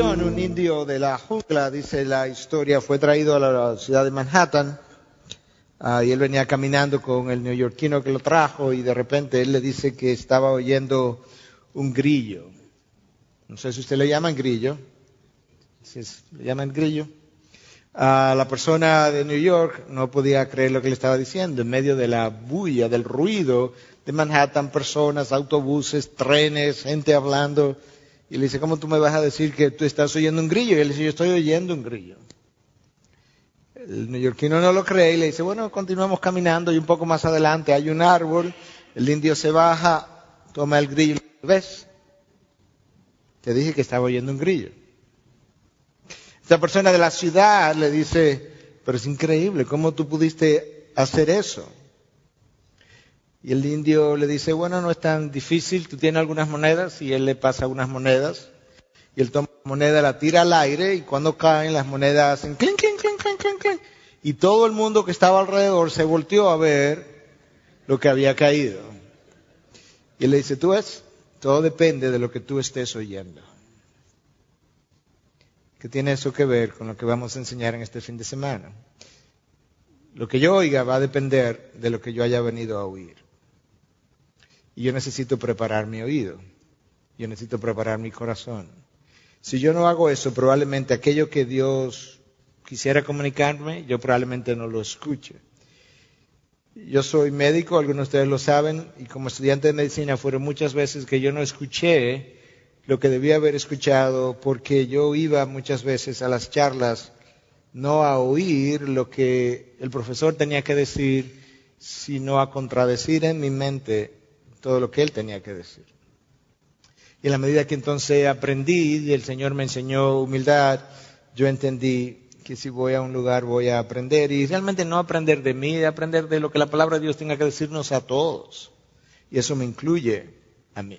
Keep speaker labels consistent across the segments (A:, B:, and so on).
A: ocasión, un indio de la jungla, dice la historia, fue traído a la ciudad de Manhattan, y él venía caminando con el neoyorquino que lo trajo, y de repente él le dice que estaba oyendo un grillo. No sé si usted le llaman grillo. ¿Le llaman grillo? La persona de New York no podía creer lo que le estaba diciendo. En medio de la bulla, del ruido de Manhattan, personas, autobuses, trenes, gente hablando. Y le dice, ¿cómo tú me vas a decir que tú estás oyendo un grillo? Y él dice, yo estoy oyendo un grillo. El neoyorquino no lo cree y le dice, bueno, continuamos caminando y un poco más adelante hay un árbol. El indio se baja, toma el grillo. ¿Ves? Te dije que estaba oyendo un grillo. Esta persona de la ciudad le dice, pero es increíble, ¿cómo tú pudiste hacer eso? Y el indio le dice, bueno, no es tan difícil, tú tienes algunas monedas, y él le pasa unas monedas, y él toma la moneda, la tira al aire, y cuando caen las monedas hacen clink, clink, clink, clink, clink, clink, y todo el mundo que estaba alrededor se volteó a ver lo que había caído. Y él le dice, tú ves, todo depende de lo que tú estés oyendo. ¿Qué tiene eso que ver con lo que vamos a enseñar en este fin de semana? Lo que yo oiga va a depender de lo que yo haya venido a oír. Y yo necesito preparar mi oído. Yo necesito preparar mi corazón. Si yo no hago eso, probablemente aquello que Dios quisiera comunicarme, yo probablemente no lo escuche. Yo soy médico, algunos de ustedes lo saben, y como estudiante de medicina fueron muchas veces que yo no escuché lo que debía haber escuchado, porque yo iba muchas veces a las charlas no a oír lo que el profesor tenía que decir, sino a contradecir en mi mente todo lo que él tenía que decir. Y en la medida que entonces aprendí y el Señor me enseñó humildad, yo entendí que si voy a un lugar voy a aprender, y realmente no aprender de mí, aprender de lo que la palabra de Dios tenga que decirnos a todos. Y eso me incluye a mí.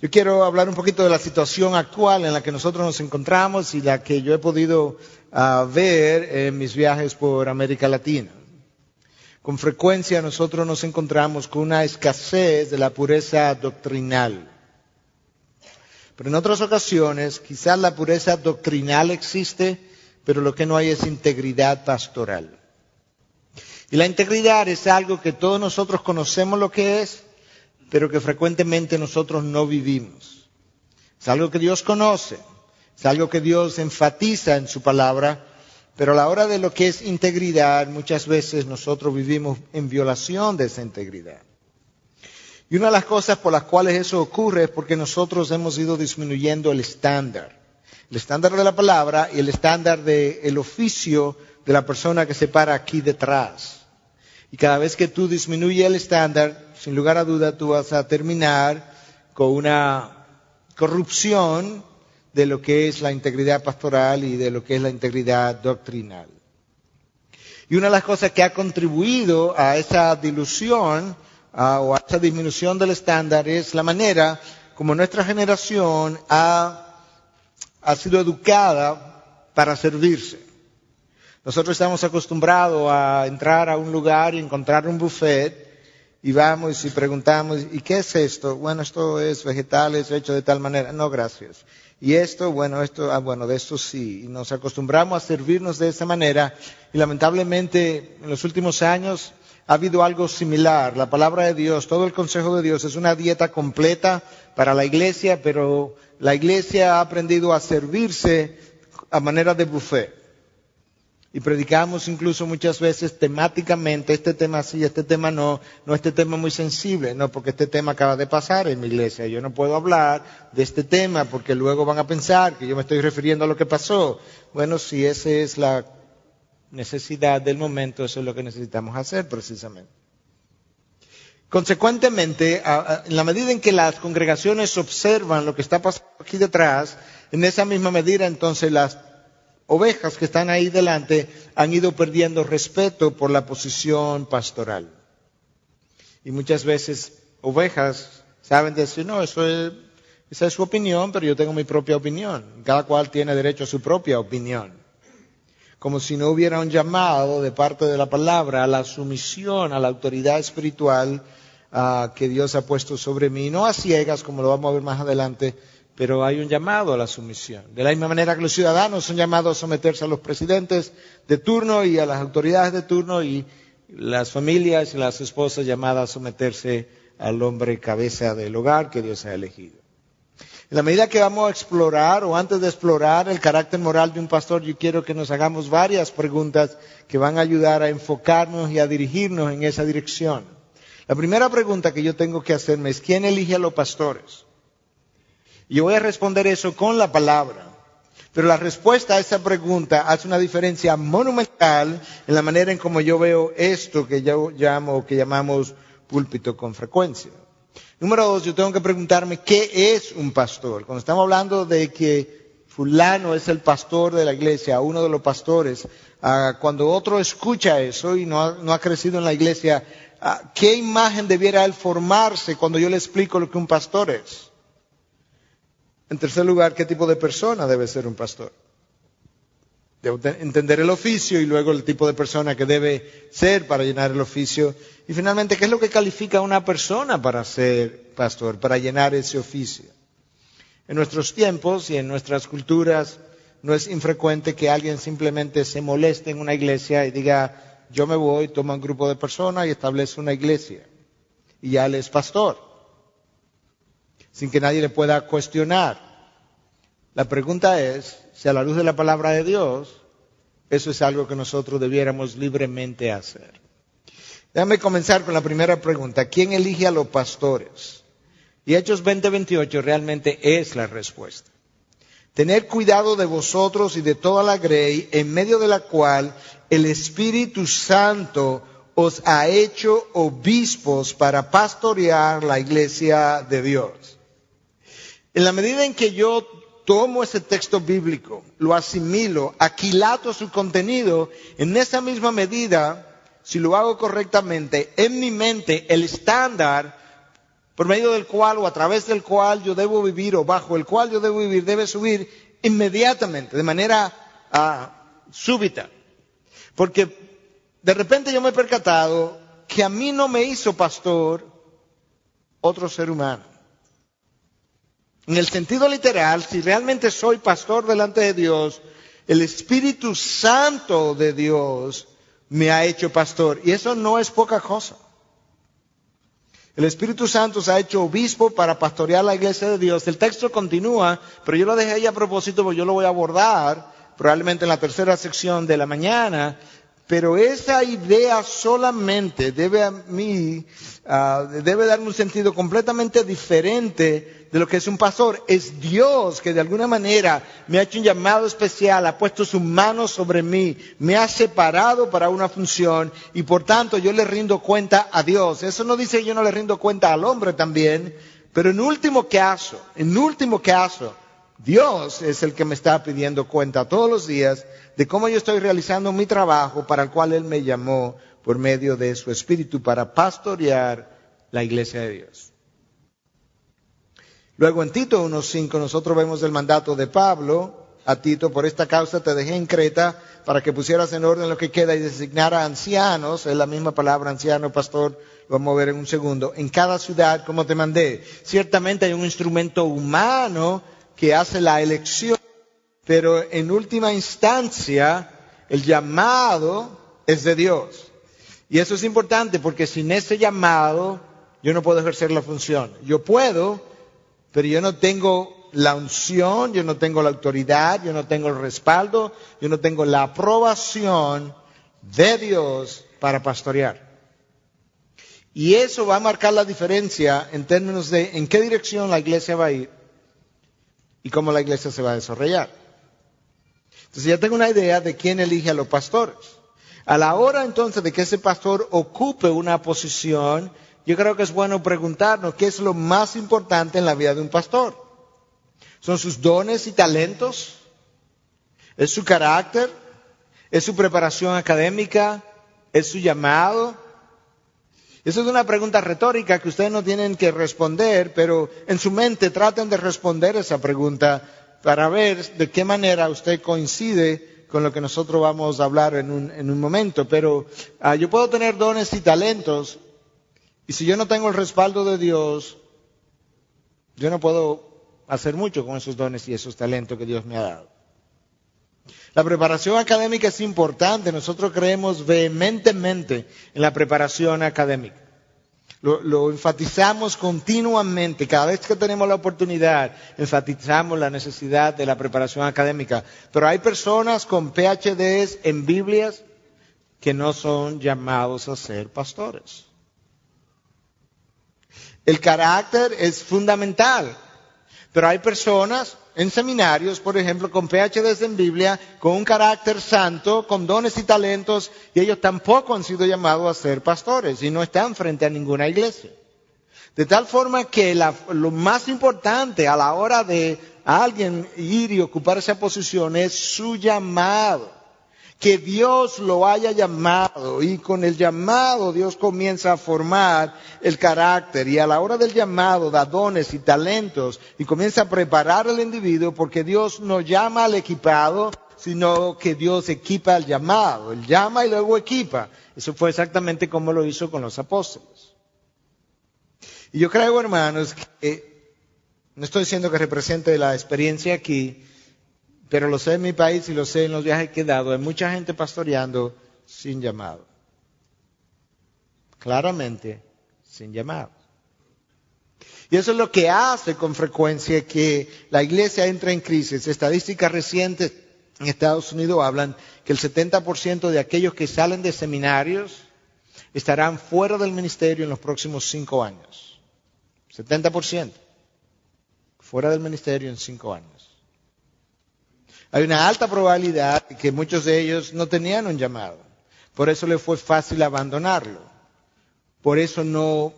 A: Yo quiero hablar un poquito de la situación actual en la que nosotros nos encontramos y la que yo he podido ver en mis viajes por América Latina. Con frecuencia nosotros nos encontramos con una escasez de la pureza doctrinal. Pero en otras ocasiones, quizás la pureza doctrinal existe, pero lo que no hay es integridad pastoral. Y la integridad es algo que todos nosotros conocemos lo que es, pero que frecuentemente nosotros no vivimos. Es algo que Dios conoce, es algo que Dios enfatiza en su palabra, pero a la hora de lo que es integridad, muchas veces nosotros vivimos en violación de esa integridad. Y una de las cosas por las cuales eso ocurre es porque nosotros hemos ido disminuyendo el estándar de la palabra y el estándar del oficio de la persona que se para aquí detrás. Y cada vez que tú disminuyes el estándar, sin lugar a duda tú vas a terminar con una corrupción de lo que es la integridad pastoral y de lo que es la integridad doctrinal. Y una de las cosas que ha contribuido a esa dilución o a esa disminución del estándar es la manera como nuestra generación ha sido educada para servirse. Nosotros estamos acostumbrados a entrar a un lugar y encontrar un buffet y vamos y preguntamos, ¿y qué es esto? Bueno, esto es vegetales hecho de tal manera. No, gracias. Y esto, bueno, de esto sí. Y nos acostumbramos a servirnos de esa manera y lamentablemente en los últimos años ha habido algo similar. La palabra de Dios, todo el consejo de Dios es una dieta completa para la iglesia, pero la iglesia ha aprendido a servirse a manera de buffet. Y predicamos incluso muchas veces temáticamente, este tema sí, este tema no este tema muy sensible, no, porque este tema acaba de pasar en mi iglesia. Yo no puedo hablar de este tema porque luego van a pensar que yo me estoy refiriendo a lo que pasó. Bueno, si esa es la necesidad del momento, eso es lo que necesitamos hacer precisamente. Consecuentemente, en la medida en que las congregaciones observan lo que está pasando aquí detrás, en esa misma medida entonces las ovejas que están ahí delante han ido perdiendo respeto por la posición pastoral. Y muchas veces ovejas saben decir, no, esa es su opinión, pero yo tengo mi propia opinión. Cada cual tiene derecho a su propia opinión. Como si no hubiera un llamado de parte de la palabra a la sumisión, a la autoridad espiritual que Dios ha puesto sobre mí. No a ciegas, como lo vamos a ver más adelante, pero hay un llamado a la sumisión. De la misma manera que los ciudadanos son llamados a someterse a los presidentes de turno y a las autoridades de turno, y las familias y las esposas llamadas a someterse al hombre cabeza del hogar que Dios ha elegido. En la medida que vamos a explorar, o antes de explorar el carácter moral de un pastor, yo quiero que nos hagamos varias preguntas que van a ayudar a enfocarnos y a dirigirnos en esa dirección. La primera pregunta que yo tengo que hacerme es: ¿quién elige a los pastores? Y yo voy a responder eso con la palabra. Pero la respuesta a esa pregunta hace una diferencia monumental en la manera en cómo yo veo esto que yo llamamos púlpito con frecuencia. Número 2, yo tengo que preguntarme ¿qué es un pastor? Cuando estamos hablando de que fulano es el pastor de la iglesia, uno de los pastores, cuando otro escucha eso y no ha crecido en la iglesia, ¿qué imagen debiera él formarse cuando yo le explico lo que un pastor es? En tercer lugar, ¿qué tipo de persona debe ser un pastor? Debo entender el oficio y luego el tipo de persona que debe ser para llenar el oficio. Y finalmente, ¿qué es lo que califica a una persona para ser pastor, para llenar ese oficio? En nuestros tiempos y en nuestras culturas no es infrecuente que alguien simplemente se moleste en una iglesia y diga: yo me voy, toma un grupo de personas y establece una iglesia. Y ya él es pastor, sin que nadie le pueda cuestionar. La pregunta es si a la luz de la palabra de Dios eso es algo que nosotros debiéramos libremente hacer. Déjame comenzar con la primera pregunta: ¿quién elige a los pastores? Y Hechos 20:28 realmente es la respuesta. Tened cuidado de vosotros y de toda la grey en medio de la cual el Espíritu Santo os ha hecho obispos para pastorear la iglesia de Dios. En la medida en que yo tomo ese texto bíblico, lo asimilo, aquilato su contenido, en esa misma medida, si lo hago correctamente, en mi mente el estándar por medio del cual o a través del cual yo debo vivir o bajo el cual yo debo vivir debe subir inmediatamente, de manera súbita. Porque de repente yo me he percatado que a mí no me hizo pastor otro ser humano. En el sentido literal, si realmente soy pastor delante de Dios, el Espíritu Santo de Dios me ha hecho pastor. Y eso no es poca cosa. El Espíritu Santo se ha hecho obispo para pastorear la iglesia de Dios. El texto continúa, pero yo lo dejé ahí a propósito porque yo lo voy a abordar probablemente en la tercera sección de la mañana. Pero esa idea solamente debe darme un sentido completamente diferente de lo que es un pastor. Es Dios que de alguna manera me ha hecho un llamado especial, ha puesto su mano sobre mí, me ha separado para una función y por tanto yo le rindo cuenta a Dios. Eso no dice que yo no le rindo cuenta al hombre también, pero en último caso, Dios es el que me está pidiendo cuenta todos los días de cómo yo estoy realizando mi trabajo para el cual Él me llamó por medio de su Espíritu para pastorear la iglesia de Dios. Luego en Tito 1:5 nosotros vemos el mandato de Pablo a Tito: por esta causa te dejé en Creta para que pusieras en orden lo que queda y designara ancianos, es la misma palabra anciano, pastor, lo vamos a ver en un segundo, en cada ciudad como te mandé. Ciertamente hay un instrumento humano que hace la elección, pero en última instancia el llamado es de Dios. Y eso es importante porque sin ese llamado yo no puedo ejercer la función. Yo puedo, pero yo no tengo la unción, yo no tengo la autoridad, yo no tengo el respaldo, yo no tengo la aprobación de Dios para pastorear. Y eso va a marcar la diferencia en términos de en qué dirección la iglesia va a ir y cómo la iglesia se va a desarrollar. Entonces ya tengo una idea de quién elige a los pastores. A la hora entonces de que ese pastor ocupe una posición, yo creo que es bueno preguntarnos qué es lo más importante en la vida de un pastor. ¿Son sus dones y talentos? ¿Es su carácter? ¿Es su preparación académica? ¿Es su llamado? Esa es una pregunta retórica que ustedes no tienen que responder, pero en su mente traten de responder esa pregunta para ver de qué manera usted coincide con lo que nosotros vamos a hablar en un momento. Pero yo puedo tener dones y talentos, y si yo no tengo el respaldo de Dios, yo no puedo hacer mucho con esos dones y esos talentos que Dios me ha dado. La preparación académica es importante. Nosotros creemos vehementemente en la preparación académica. Lo enfatizamos continuamente. Cada vez que tenemos la oportunidad, enfatizamos la necesidad de la preparación académica. Pero hay personas con PhDs en Biblias que no son llamados a ser pastores. El carácter es fundamental. Pero hay personas en seminarios, por ejemplo, con PhDs en Biblia, con un carácter santo, con dones y talentos, y ellos tampoco han sido llamados a ser pastores y no están frente a ninguna iglesia. De tal forma que lo más importante a la hora de alguien ir y ocupar esa posición es su llamado. Que Dios lo haya llamado, y con el llamado Dios comienza a formar el carácter, y a la hora del llamado da dones y talentos y comienza a preparar al individuo, porque Dios no llama al equipado, sino que Dios equipa al llamado. Él llama y luego equipa. Eso fue exactamente como lo hizo con los apóstoles. Y yo creo, hermanos, que no estoy diciendo que represente la experiencia aquí, pero lo sé en mi país y lo sé en los viajes que he dado. Hay mucha gente pastoreando sin llamado. Claramente, sin llamado. Y eso es lo que hace con frecuencia que la iglesia entre en crisis. Estadísticas recientes en Estados Unidos hablan que el 70% de aquellos que salen de seminarios estarán fuera del ministerio en los próximos 5 años. 70%. Fuera del ministerio en 5 años. Hay una alta probabilidad de que muchos de ellos no tenían un llamado. Por eso les fue fácil abandonarlo. Por eso no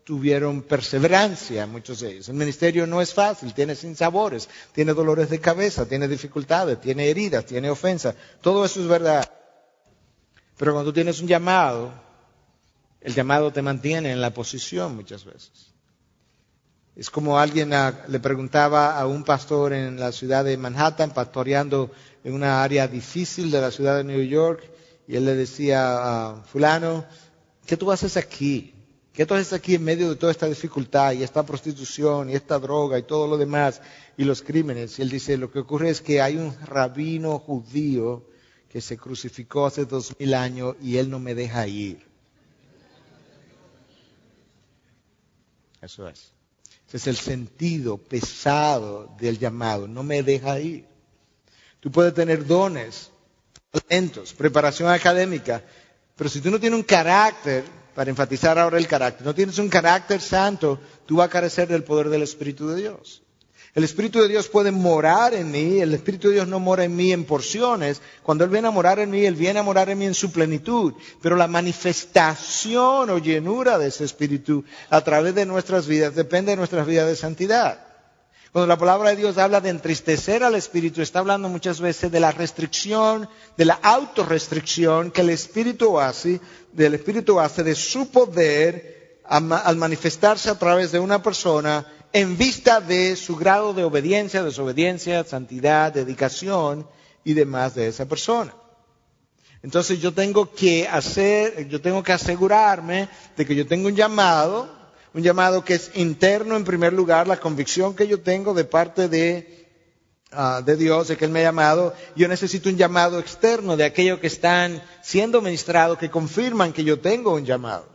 A: tuvieron perseverancia muchos de ellos. El ministerio no es fácil, tiene sinsabores, tiene dolores de cabeza, tiene dificultades, tiene heridas, tiene ofensas. Todo eso es verdad. Pero cuando tú tienes un llamado, el llamado te mantiene en la posición muchas veces. Es como alguien le preguntaba a un pastor en la ciudad de Manhattan, pastoreando en una área difícil de la ciudad de New York, y él le decía a fulano, ¿qué tú haces aquí? ¿Qué tú haces aquí en medio de toda esta dificultad y esta prostitución y esta droga y todo lo demás y los crímenes? Y él dice, lo que ocurre es que hay un rabino judío que se crucificó hace 2000 años y él no me deja ir. Eso es. Ese es el sentido pesado del llamado. No me deja ir. Tú puedes tener dones, talentos, preparación académica, pero si tú no tienes un carácter, para enfatizar ahora el carácter, no tienes un carácter santo, tú vas a carecer del poder del Espíritu de Dios. El Espíritu de Dios puede morar en mí, el Espíritu de Dios no mora en mí en porciones. Cuando Él viene a morar en mí, Él viene a morar en mí en su plenitud. Pero la manifestación o llenura de ese Espíritu a través de nuestras vidas depende de nuestras vidas de santidad. Cuando la palabra de Dios habla de entristecer al Espíritu, está hablando muchas veces de la restricción, de la autorrestricción que el Espíritu hace de su poder al manifestarse a través de una persona en vista de su grado de obediencia, desobediencia, santidad, dedicación y demás de esa persona. Entonces yo tengo que asegurarme de que yo tengo un llamado que es interno en primer lugar, la convicción que yo tengo de parte de Dios, de que Él me ha llamado. Yo necesito un llamado externo de aquellos que están siendo ministrados, que confirman que yo tengo un llamado.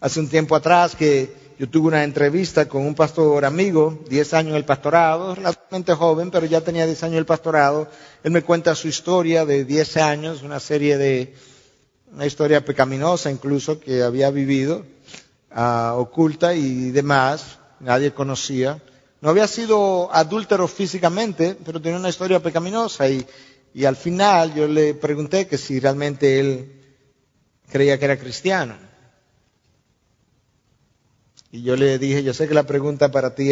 A: Hace un tiempo atrás que yo tuve una entrevista con un pastor amigo, 10 años en el pastorado, relativamente joven, pero ya tenía 10 años en el pastorado. Él me cuenta su historia de 10 años, una historia pecaminosa incluso que había vivido, oculta y demás, nadie conocía. No había sido adúltero físicamente, pero tenía una historia pecaminosa y al final yo le pregunté que si realmente él creía que era cristiano. Y yo le dije, yo sé que la pregunta para ti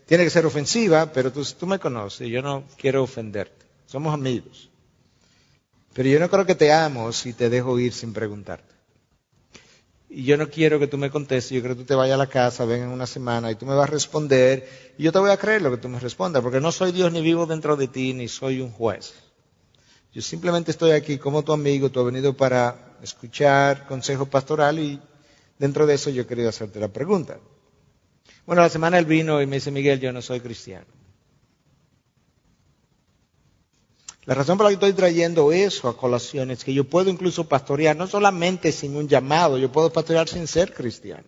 A: tiene que ser ofensiva, pero tú me conoces, yo no quiero ofenderte. Somos amigos. Pero yo no creo que te amo si te dejo ir sin preguntarte. Y yo no quiero que tú me contestes, yo creo que tú te vayas a la casa, ven en una semana y tú me vas a responder y yo te voy a creer lo que tú me respondas, porque no soy Dios ni vivo dentro de ti, ni soy un juez. Yo simplemente estoy aquí como tu amigo, tú has venido para escuchar consejo pastoral y dentro de eso yo he querido hacerte la pregunta. Bueno, la semana él vino y me dice, Miguel, yo no soy cristiano. La razón por la que estoy trayendo eso a colación es que yo puedo incluso pastorear, no solamente sin un llamado, yo puedo pastorear sin ser cristiano.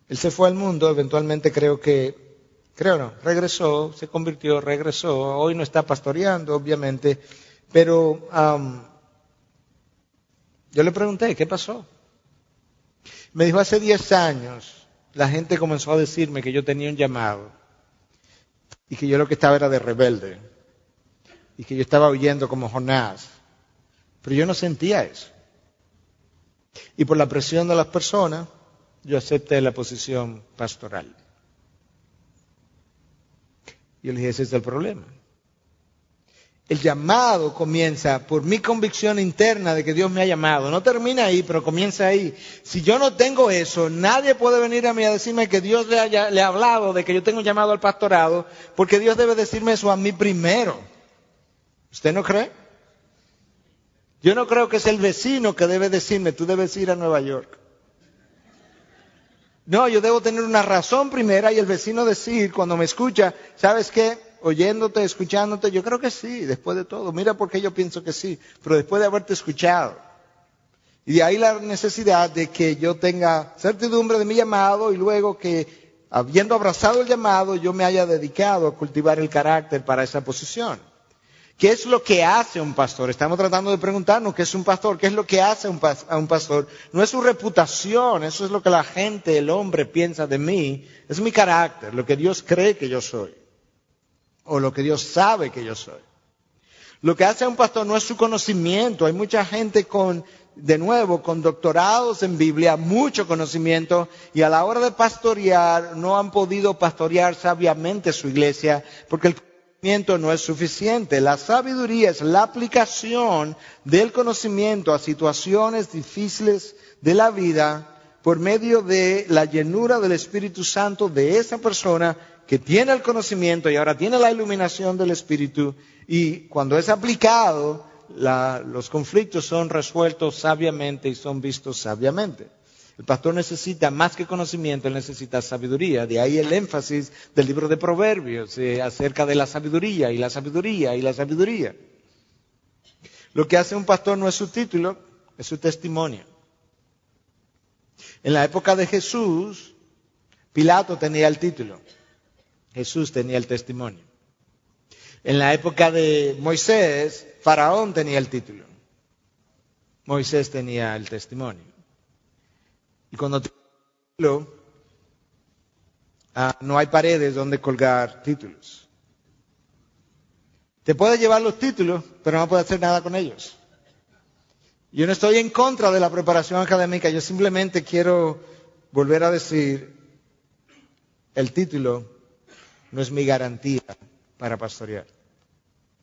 A: Él se fue al mundo, eventualmente regresó, se convirtió, regresó, hoy no está pastoreando, obviamente, pero yo le pregunté, ¿qué pasó? Me dijo, hace 10 años la gente comenzó a decirme que yo tenía un llamado y que yo lo que estaba era de rebelde y que yo estaba huyendo como Jonás, pero yo no sentía eso. Y por la presión de las personas, yo acepté la posición pastoral. Yo le dije, ese es el problema. El llamado comienza por mi convicción interna de que Dios me ha llamado. No termina ahí, pero comienza ahí. Si yo no tengo eso, nadie puede venir a mí a decirme que Dios le ha hablado de que yo tengo un llamado al pastorado, porque Dios debe decirme eso a mí primero. ¿Usted no cree? Yo no creo que es el vecino que debe decirme, tú debes ir a Nueva York. No, yo debo tener una razón primera y el vecino decir, cuando me escucha, ¿sabes qué? Oyéndote, escuchándote, yo creo que sí, después de todo. Mira por qué yo pienso que sí, pero después de haberte escuchado. Y de ahí la necesidad de que yo tenga certidumbre de mi llamado y luego que, habiendo abrazado el llamado, yo me haya dedicado a cultivar el carácter para esa posición. ¿Qué es lo que hace un pastor? Estamos tratando de preguntarnos qué es un pastor, qué es lo que hace a un pastor. No es su reputación, eso es lo que la gente, el hombre piensa de mí, es mi carácter, lo que Dios cree que yo soy, o lo que Dios sabe que yo soy. Lo que hace a un pastor no es su conocimiento, hay mucha gente con doctorados en Biblia, mucho conocimiento, y a la hora de pastorear no han podido pastorear sabiamente su iglesia, porque el conocimiento no es suficiente. La sabiduría es la aplicación del conocimiento a situaciones difíciles de la vida por medio de la llenura del Espíritu Santo de esa persona que tiene el conocimiento y ahora tiene la iluminación del Espíritu, y cuando es aplicado, los conflictos son resueltos sabiamente y son vistos sabiamente. El pastor necesita más que conocimiento, él necesita sabiduría. De ahí el énfasis del libro de Proverbios acerca de la sabiduría y la sabiduría y la sabiduría. Lo que hace un pastor no es su título, es su testimonio. En la época de Jesús, Pilato tenía el título, Jesús tenía el testimonio. En la época de Moisés, Faraón tenía el título, Moisés tenía el testimonio. Y cuando no hay paredes donde colgar títulos. Te puede llevar los títulos, pero no puede hacer nada con ellos. Yo no estoy en contra de la preparación académica, yo simplemente quiero volver a decir, el título no es mi garantía para pastorear.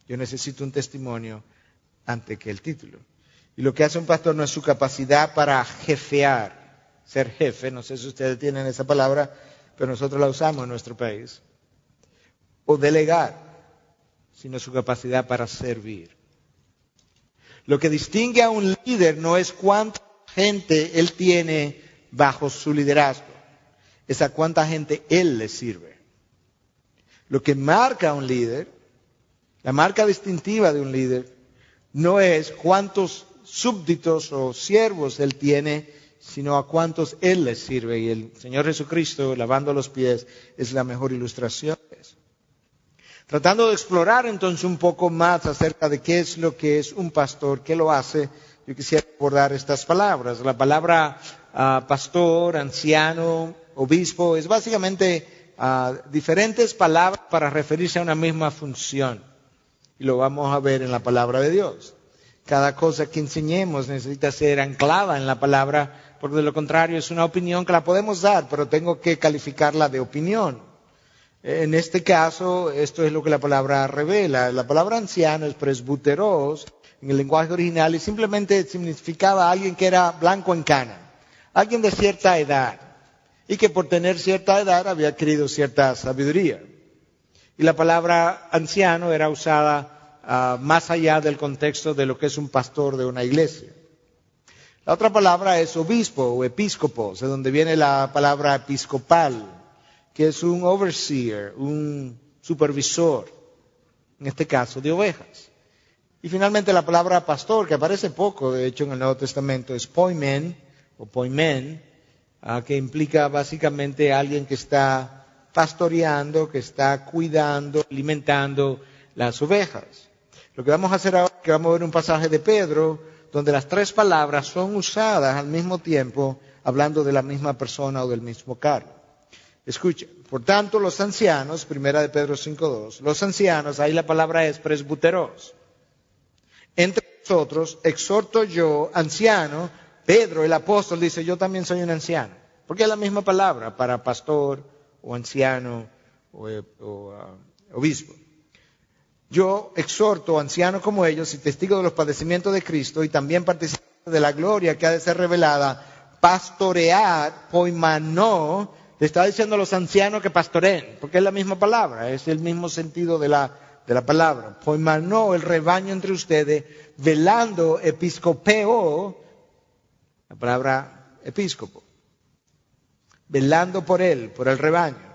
A: Yo necesito un testimonio antes que el título. Y lo que hace un pastor no es su capacidad para jefear, ser jefe, no sé si ustedes tienen esa palabra, pero nosotros la usamos en nuestro país, o delegar, sino su capacidad para servir. Lo que distingue a un líder no es cuánta gente él tiene bajo su liderazgo, es a cuánta gente él le sirve. Lo que marca a un líder, la marca distintiva de un líder, no es cuántos súbditos o siervos él tiene, sino a cuántos él les sirve. Y el Señor Jesucristo, lavando los pies, es la mejor ilustración de eso. Tratando de explorar entonces un poco más acerca de qué es lo que es un pastor, qué lo hace, yo quisiera abordar estas palabras. La palabra pastor, anciano, obispo, es básicamente diferentes palabras para referirse a una misma función. Y lo vamos a ver en la palabra de Dios. Cada cosa que enseñemos necesita ser anclada en la palabra, porque de lo contrario es una opinión que la podemos dar, pero tengo que calificarla de opinión. En este caso, esto es lo que la palabra revela. La palabra anciano es presbuteros en el lenguaje original y simplemente significaba alguien que era blanco en cana, alguien de cierta edad y que por tener cierta edad había adquirido cierta sabiduría. Y la palabra anciano era usada más allá del contexto de lo que es un pastor de una iglesia. La otra palabra es obispo o episcopos, de donde viene la palabra episcopal, que es un overseer, un supervisor, en este caso de ovejas. Y finalmente la palabra pastor, que aparece poco, de hecho, en el Nuevo Testamento, es poimen, o poimen, que implica básicamente alguien que está pastoreando, que está cuidando, alimentando las ovejas. Lo que vamos a hacer ahora es que vamos a ver un pasaje de Pedro, donde las tres palabras son usadas al mismo tiempo, hablando de la misma persona o del mismo cargo. Escuchen, por tanto, los ancianos, primera de Pedro 5:2, los ancianos, ahí la palabra es presbuteros. Entre nosotros, exhorto yo, anciano, Pedro, el apóstol, dice, yo también soy un anciano. Porque es la misma palabra para pastor o anciano o obispo. Yo exhorto, anciano como ellos, y testigo de los padecimientos de Cristo, y también participo de la gloria que ha de ser revelada, pastorear, poimanó, le está diciendo a los ancianos que pastoreen, porque es la misma palabra, es el mismo sentido de la palabra. Poimanó el rebaño entre ustedes, velando episcopeo, la palabra episcopo, velando por él, por el rebaño,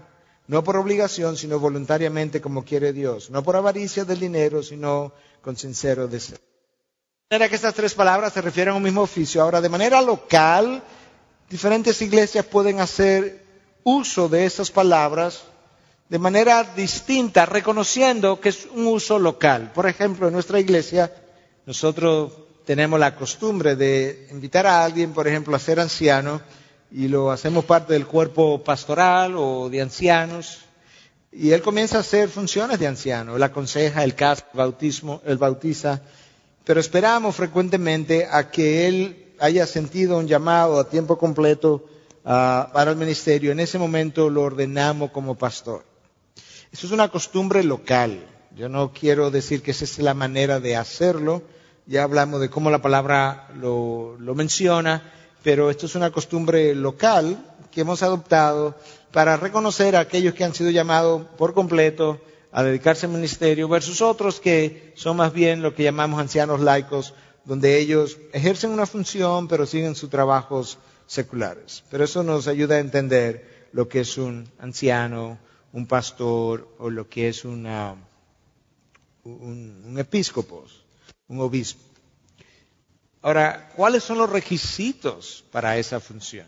A: no por obligación, sino voluntariamente como quiere Dios, no por avaricia del dinero, sino con sincero deseo. De manera que estas tres palabras se refieren a un mismo oficio. Ahora, de manera local, diferentes iglesias pueden hacer uso de esas palabras de manera distinta, reconociendo que es un uso local. Por ejemplo, en nuestra iglesia, nosotros tenemos la costumbre de invitar a alguien, por ejemplo, a ser anciano, y lo hacemos parte del cuerpo pastoral o de ancianos, y él comienza a hacer funciones de anciano. Él aconseja, él casa, él bautiza, pero esperamos frecuentemente a que él haya sentido un llamado a tiempo completo para el ministerio. En ese momento lo ordenamos como pastor. Eso es una costumbre local. Yo no quiero decir que esa es la manera de hacerlo. Ya hablamos de cómo la palabra lo menciona, pero esto es una costumbre local que hemos adoptado para reconocer a aquellos que han sido llamados por completo a dedicarse al ministerio versus otros que son más bien lo que llamamos ancianos laicos, donde ellos ejercen una función pero siguen sus trabajos seculares. Pero eso nos ayuda a entender lo que es un anciano, un pastor o lo que es un episcopo, un obispo. Ahora, ¿cuáles son los requisitos para esa función?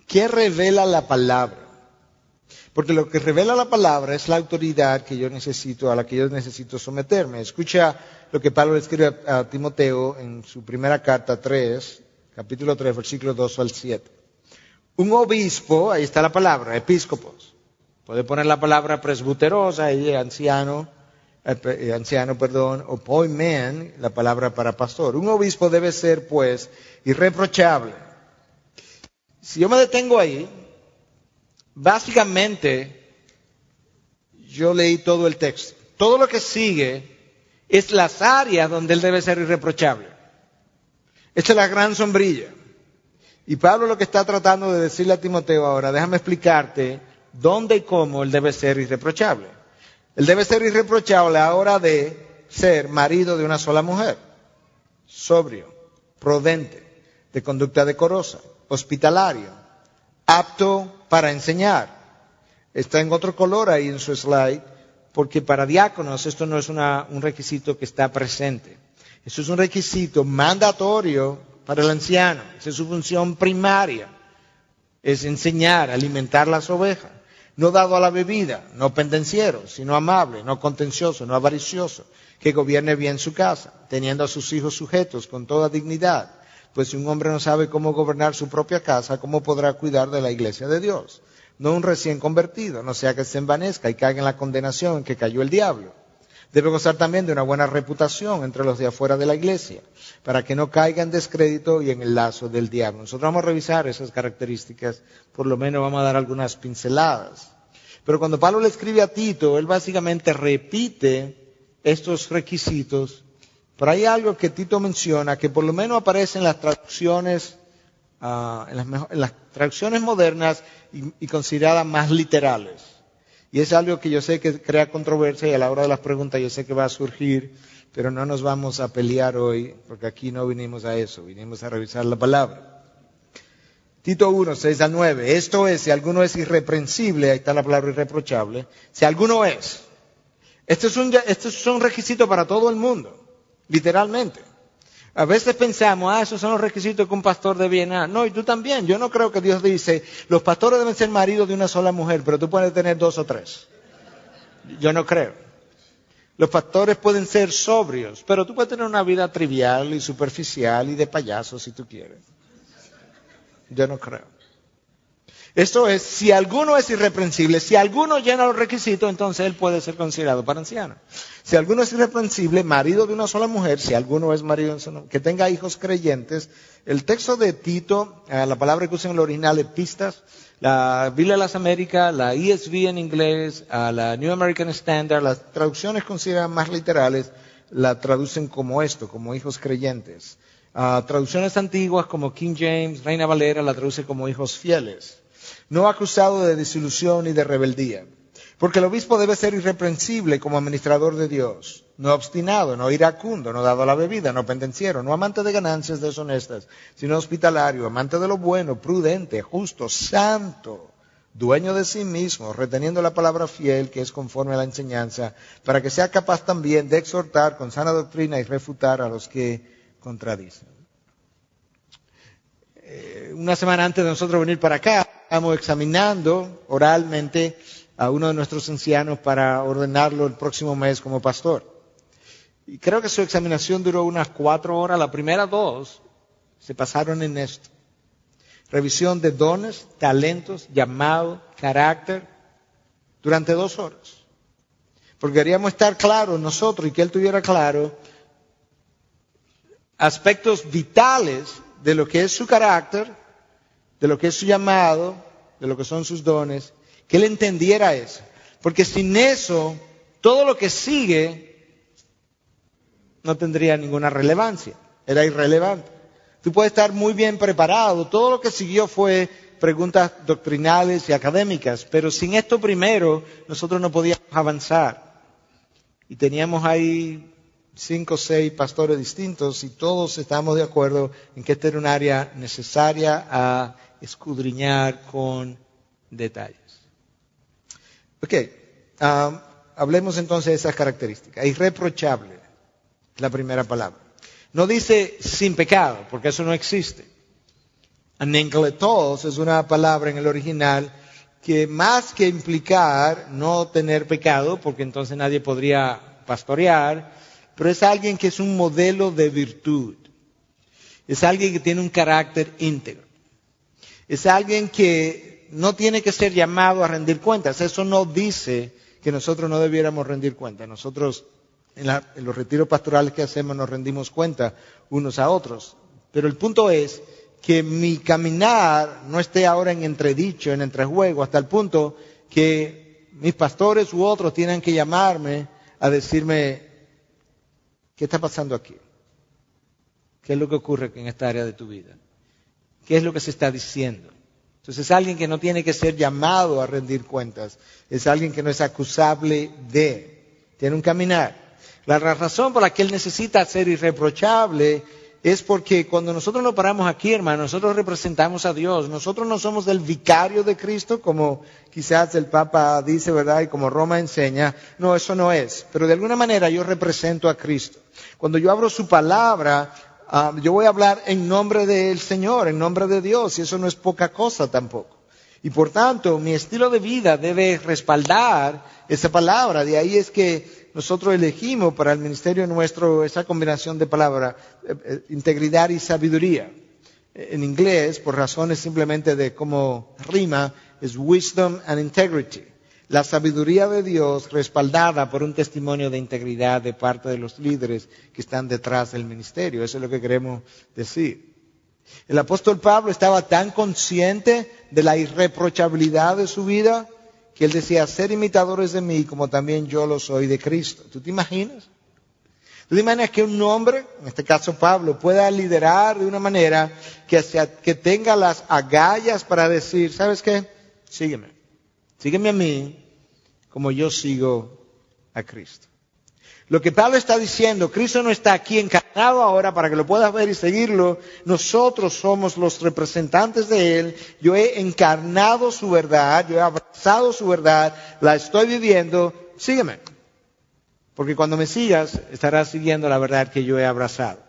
A: ¿Qué revela la palabra? Porque lo que revela la palabra es la autoridad que yo necesito, a la que yo necesito someterme. Escucha lo que Pablo le escribe a Timoteo en su primera carta 3, capítulo 3, versículos 2 al 7. Un obispo, ahí está la palabra, episcopos. Puede poner la palabra presbuteros, ahí anciano, o poimen, la palabra para pastor. Un obispo debe ser, pues, irreprochable. Si yo me detengo ahí, básicamente, yo leí todo el texto. Todo lo que sigue es las áreas donde él debe ser irreprochable. Esta es la gran sombrilla. Y Pablo lo que está tratando de decirle a Timoteo ahora, déjame explicarte dónde y cómo él debe ser irreprochable. Él debe ser irreprochable a la hora de ser marido de una sola mujer, sobrio, prudente, de conducta decorosa, hospitalario, apto para enseñar. Está en otro color ahí en su slide, porque para diáconos esto no es un requisito que está presente. Eso es un requisito mandatorio para el anciano. Esa es su función primaria, es enseñar, alimentar las ovejas. No dado a la bebida, no pendenciero, sino amable, no contencioso, no avaricioso, que gobierne bien su casa, teniendo a sus hijos sujetos con toda dignidad. Pues si un hombre no sabe cómo gobernar su propia casa, ¿cómo podrá cuidar de la iglesia de Dios? No un recién convertido, no sea que se envanezca y caiga en la condenación en que cayó el diablo. Debe gozar también de una buena reputación entre los de afuera de la iglesia, para que no caiga en descrédito y en el lazo del diablo. Nosotros vamos a revisar esas características, por lo menos vamos a dar algunas pinceladas. Pero cuando Pablo le escribe a Tito, él básicamente repite estos requisitos, pero hay algo que Tito menciona, que por lo menos aparece en las traducciones, en las traducciones modernas y consideradas más literales. Y es algo que yo sé que crea controversia y a la hora de las preguntas yo sé que va a surgir, pero no nos vamos a pelear hoy, porque aquí no vinimos a eso, vinimos a revisar la palabra. Tito 1, 6-9. Esto es, si alguno es irreprensible, ahí está la palabra irreprochable, si alguno es. Esto es un requisito para todo el mundo, literalmente. A veces pensamos, esos son los requisitos que un pastor debía. No, y tú también. Yo no creo que Dios dice, los pastores deben ser maridos de una sola mujer, pero tú puedes tener 2 o 3. Yo no creo. Los pastores pueden ser sobrios, pero tú puedes tener una vida trivial y superficial y de payaso si tú quieres. Yo no creo. Esto es, si alguno es irreprensible, si alguno llena los requisitos, entonces él puede ser considerado para anciano. Si alguno es irreprensible, marido de una sola mujer, si alguno es marido de una sola mujer, que tenga hijos creyentes, el texto de Tito, la palabra que usa en el original, epistas, la Biblia de las Américas, la ESV en inglés, la New American Standard, las traducciones consideradas más literales, la traducen como esto, como hijos creyentes. Traducciones antiguas como King James, Reina Valera, la traduce como hijos fieles. No acusado de desilusión y de rebeldía. Porque el obispo debe ser irreprensible como administrador de Dios, no obstinado, no iracundo, no dado a la bebida, no pendenciero, no amante de ganancias deshonestas, sino hospitalario, amante de lo bueno, prudente, justo, santo, dueño de sí mismo, reteniendo la palabra fiel que es conforme a la enseñanza, para que sea capaz también de exhortar con sana doctrina y refutar a los que contradicen. Una semana antes de nosotros venir para acá, estamos examinando oralmente a uno de nuestros ancianos para ordenarlo el próximo mes como pastor. Y creo que su examinación duró unas 4 horas. Las primeras 2 se pasaron en esto. Revisión de dones, talentos, llamado, carácter, durante 2 horas. Porque queríamos estar claros nosotros y que él tuviera claro aspectos vitales de lo que es su carácter, de lo que es su llamado, de lo que son sus dones, que él entendiera eso. Porque sin eso, todo lo que sigue no tendría ninguna relevancia, era irrelevante. Tú puedes estar muy bien preparado, todo lo que siguió fue preguntas doctrinales y académicas, pero sin esto primero nosotros no podíamos avanzar. Y teníamos ahí 5 o 6 pastores distintos y todos estamos de acuerdo en que esta era un área necesaria a escudriñar con detalles. Ok, hablemos entonces de esas características. Irreprochable, la primera palabra. No dice sin pecado, porque eso no existe. Anengletos es una palabra en el original que más que implicar no tener pecado, porque entonces nadie podría pastorear, pero es alguien que es un modelo de virtud. Es alguien que tiene un carácter íntegro. Es alguien que no tiene que ser llamado a rendir cuentas. Eso no dice que nosotros no debiéramos rendir cuentas. Nosotros en los retiros pastorales que hacemos nos rendimos cuenta unos a otros. Pero el punto es que mi caminar no esté ahora en entredicho, en entrejuego, hasta el punto que mis pastores u otros tienen que llamarme a decirme, ¿qué está pasando aquí? ¿Qué es lo que ocurre en esta área de tu vida? ¿Qué es lo que se está diciendo? Entonces es alguien que no tiene que ser llamado a rendir cuentas. Es alguien que no es acusable de. Tiene un caminar. La razón por la que él necesita ser irreprochable es porque cuando nosotros nos paramos aquí, hermano, nosotros representamos a Dios. Nosotros no somos el vicario de Cristo, como quizás el Papa dice, ¿verdad? Y como Roma enseña. No, eso no es. Pero de alguna manera yo represento a Cristo. Cuando yo abro su palabra, yo voy a hablar en nombre del Señor, en nombre de Dios, y eso no es poca cosa tampoco. Y por tanto, mi estilo de vida debe respaldar esa palabra. De ahí es que nosotros elegimos para el ministerio nuestro esa combinación de palabras, integridad y sabiduría. En inglés, por razones simplemente de cómo rima, es wisdom and integrity. La sabiduría de Dios respaldada por un testimonio de integridad de parte de los líderes que están detrás del ministerio. Eso es lo que queremos decir. El apóstol Pablo estaba tan consciente de la irreprochabilidad de su vida que él decía, ser imitadores de mí como también yo lo soy de Cristo. ¿Tú te imaginas? ¿Tú te imaginas que un hombre, en este caso Pablo, pueda liderar de una manera que tenga las agallas para decir, ¿sabes qué? Sígueme a mí, como yo sigo a Cristo. Lo que Pablo está diciendo, Cristo no está aquí encarnado ahora para que lo puedas ver y seguirlo. Nosotros somos los representantes de Él. Yo he encarnado su verdad, yo he abrazado su verdad, la estoy viviendo. Sígueme. Porque cuando me sigas, estarás siguiendo la verdad que yo he abrazado.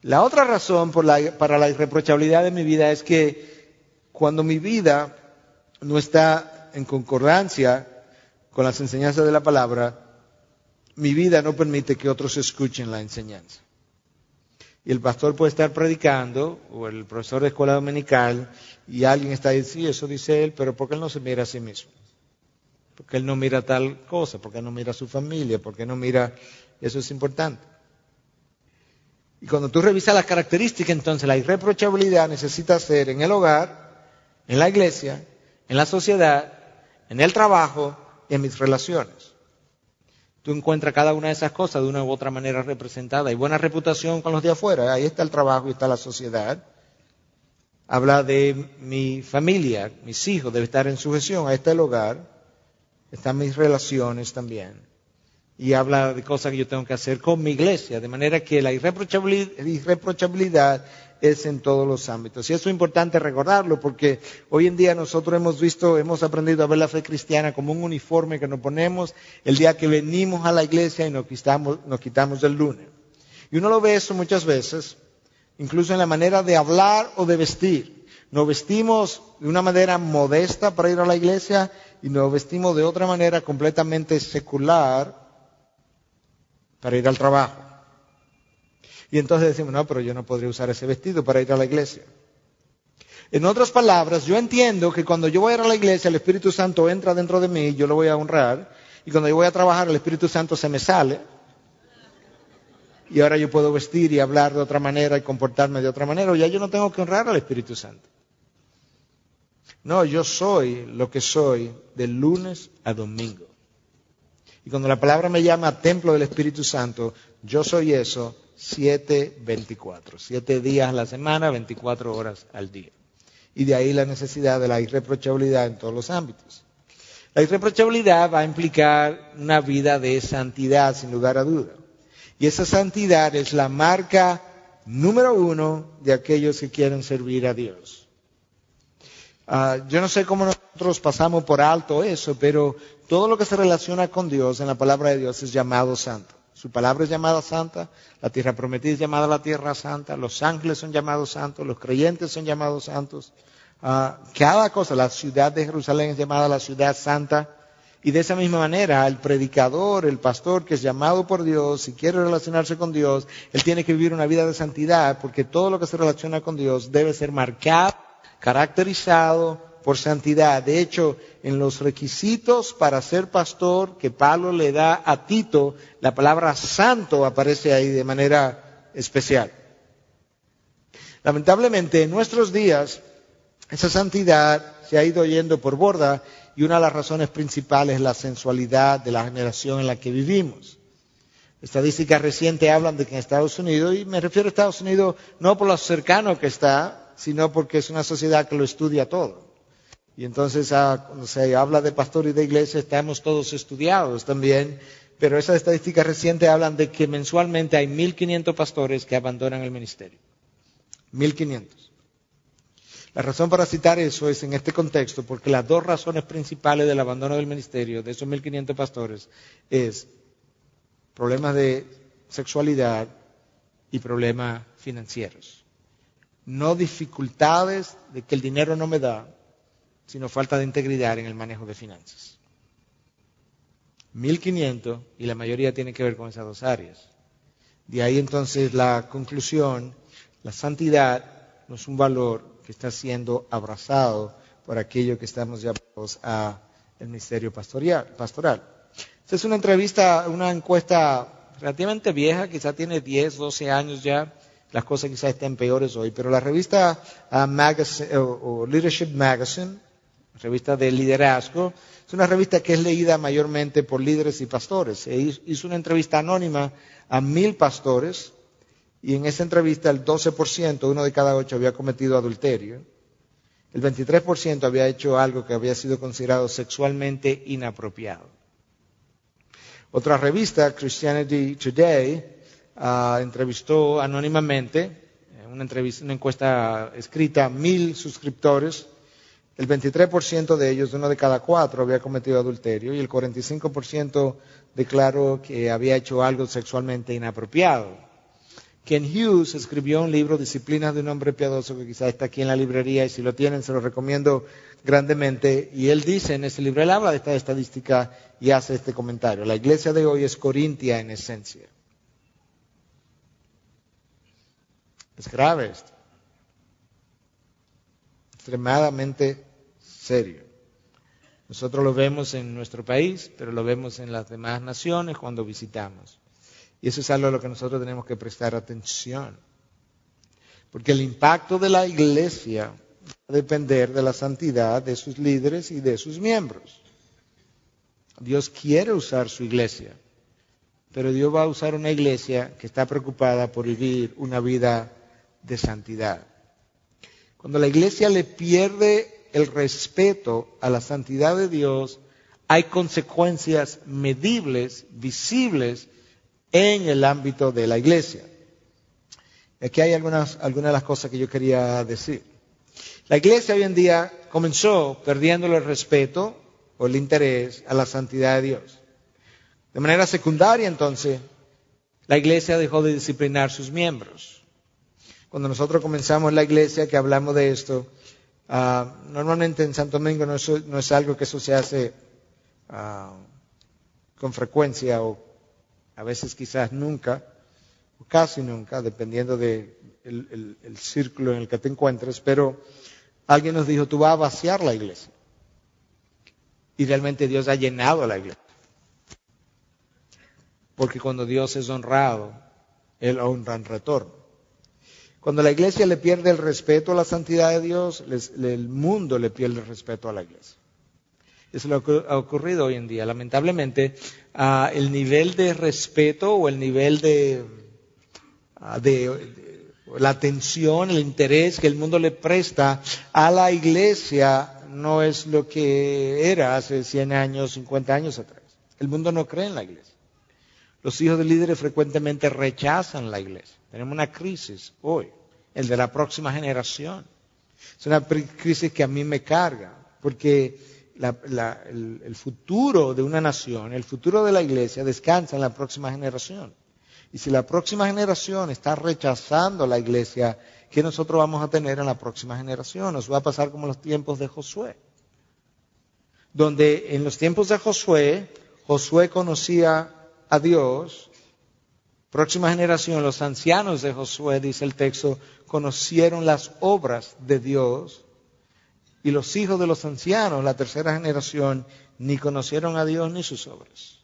A: La otra razón para la irreprochabilidad de mi vida es que cuando mi vida no está en concordancia con las enseñanzas de la palabra, mi vida no permite que otros escuchen la enseñanza. Y el pastor puede estar predicando, o el profesor de escuela dominical, y alguien está diciendo, sí, eso dice él, pero ¿por qué él no se mira a sí mismo? ¿Por qué él no mira tal cosa? ¿Por qué no mira a su familia? ¿Por qué no mira? Eso es importante. Y cuando tú revisas las características, entonces la irreprochabilidad necesita ser en el hogar, en la iglesia, en la sociedad, en el trabajo y en mis relaciones. Tú encuentras cada una de esas cosas de una u otra manera representada. Hay buena reputación con los de afuera. Ahí está el trabajo y está la sociedad. Habla de mi familia, mis hijos, debe estar en sujeción. Ahí está el hogar. Están mis relaciones también. Y habla de cosas que yo tengo que hacer con mi iglesia. De manera que la irreprochabilidad es en todos los ámbitos. Y eso es importante recordarlo porque hoy en día nosotros hemos aprendido a ver la fe cristiana como un uniforme que nos ponemos el día que venimos a la iglesia y nos quitamos el lunes. Y uno lo ve eso muchas veces, incluso en la manera de hablar o de vestir. Nos vestimos de una manera modesta para ir a la iglesia y nos vestimos de otra manera completamente secular para ir al trabajo. Y entonces decimos, no, pero yo no podría usar ese vestido para ir a la iglesia. En otras palabras, yo entiendo que cuando yo voy a ir a la iglesia, el Espíritu Santo entra dentro de mí, yo lo voy a honrar, y cuando yo voy a trabajar, el Espíritu Santo se me sale, y ahora yo puedo vestir y hablar de otra manera y comportarme de otra manera, o ya yo no tengo que honrar al Espíritu Santo. No, yo soy lo que soy de lunes a domingo. Y cuando la palabra me llama templo del Espíritu Santo, yo soy eso 7/24. 7 días a la semana, 24 horas al día. Y de ahí la necesidad de la irreprochabilidad en todos los ámbitos. La irreprochabilidad va a implicar una vida de santidad, sin lugar a duda. Y esa santidad es la marca número 1 de aquellos que quieren servir a Dios. Yo no sé cómo nosotros pasamos por alto eso, pero todo lo que se relaciona con Dios en la palabra de Dios es llamado santo. Su palabra es llamada santa, la tierra prometida es llamada la tierra santa, los ángeles son llamados santos, los creyentes son llamados santos. Cada cosa, la ciudad de Jerusalén es llamada la ciudad santa. Y de esa misma manera, el predicador, el pastor que es llamado por Dios, si quiere relacionarse con Dios, él tiene que vivir una vida de santidad, porque todo lo que se relaciona con Dios debe ser marcado, caracterizado por santidad. De hecho, en los requisitos para ser pastor que Pablo le da a Tito, la palabra santo aparece ahí de manera especial. Lamentablemente, en nuestros días, esa santidad se ha ido yendo por borda y una de las razones principales es la sensualidad de la generación en la que vivimos. Estadísticas recientes hablan de que en Estados Unidos, y me refiero a Estados Unidos no por lo cercano que está, sino porque es una sociedad que lo estudia todo. Y entonces cuando se habla de pastor y de iglesia estamos todos estudiados también, pero esas estadísticas recientes hablan de que mensualmente hay 1.500 pastores que abandonan el ministerio. 1.500. La razón para citar eso es en este contexto, porque las dos razones principales del abandono del ministerio de esos 1.500 pastores es problemas de sexualidad y problemas financieros. No dificultades de que el dinero no me da, sino falta de integridad en el manejo de finanzas. 1.500 y la mayoría tiene que ver con esas dos áreas. De ahí entonces la conclusión, la santidad no es un valor que está siendo abrazado por aquello que estamos llamados a el ministerio pastoral. Esta es una encuesta relativamente vieja, quizá tiene 10, 12 años ya, las cosas quizás estén peores hoy, pero la revista Leadership Magazine, revista de liderazgo, es una revista que es leída mayormente por líderes y pastores. Se hizo una entrevista anónima a 1.000 pastores, y en esa entrevista el 12%, 1 de cada 8, había cometido adulterio. El 23% había hecho algo que había sido considerado sexualmente inapropiado. Otra revista, Christianity Today, entrevistó anónimamente, una encuesta escrita, 1,000 suscriptores. El 23% de ellos, uno de cada 4, había cometido adulterio y el 45% declaró que había hecho algo sexualmente inapropiado. Ken Hughes escribió un libro, Disciplinas de un hombre piadoso, que quizás está aquí en la librería y si lo tienen se lo recomiendo grandemente. Y él dice en ese libro, él habla de esta estadística y hace este comentario. La iglesia de hoy es corintia en esencia. Es grave esto. Extremadamente serio. Nosotros lo vemos en nuestro país, pero lo vemos en las demás naciones cuando visitamos. Y eso es algo a lo que nosotros tenemos que prestar atención. Porque el impacto de la iglesia va a depender de la santidad de sus líderes y de sus miembros. Dios quiere usar su iglesia, pero Dios va a usar una iglesia que está preocupada por vivir una vida de santidad. Cuando la iglesia le pierde el respeto a la santidad de Dios, hay consecuencias medibles, visibles, en el ámbito de la iglesia. Aquí hay algunas de las cosas que yo quería decir. La iglesia hoy en día comenzó perdiéndole el respeto o el interés a la santidad de Dios. De manera secundaria, entonces, la iglesia dejó de disciplinar sus miembros. Cuando nosotros comenzamos la iglesia, que hablamos de esto, normalmente en Santo Domingo no es algo que eso se hace con frecuencia o a veces quizás nunca, o casi nunca, dependiendo del círculo en el que te encuentres, pero alguien nos dijo, tú vas a vaciar la iglesia. Y realmente Dios ha llenado la iglesia. Porque cuando Dios es honrado, Él honra en retorno. Cuando la iglesia le pierde el respeto a la santidad de Dios, el mundo le pierde el respeto a la iglesia. Eso es lo que ha ocurrido hoy en día. Lamentablemente, el nivel de respeto o el nivel de la atención, el interés que el mundo le presta a la iglesia no es lo que era hace 100 años, 50 años atrás. El mundo no cree en la iglesia. Los hijos de líderes frecuentemente rechazan la iglesia. Tenemos una crisis hoy, el de la próxima generación. Es una crisis que a mí me carga, porque el futuro de una nación, el futuro de la iglesia descansa en la próxima generación. Y si la próxima generación está rechazando la iglesia, ¿qué nosotros vamos a tener en la próxima generación? Nos va a pasar como en los tiempos de Josué. Donde en los tiempos de Josué conocía a Dios. Próxima generación, los ancianos de Josué, dice el texto, conocieron las obras de Dios. Y los hijos de los ancianos, la tercera generación, ni conocieron a Dios ni sus obras.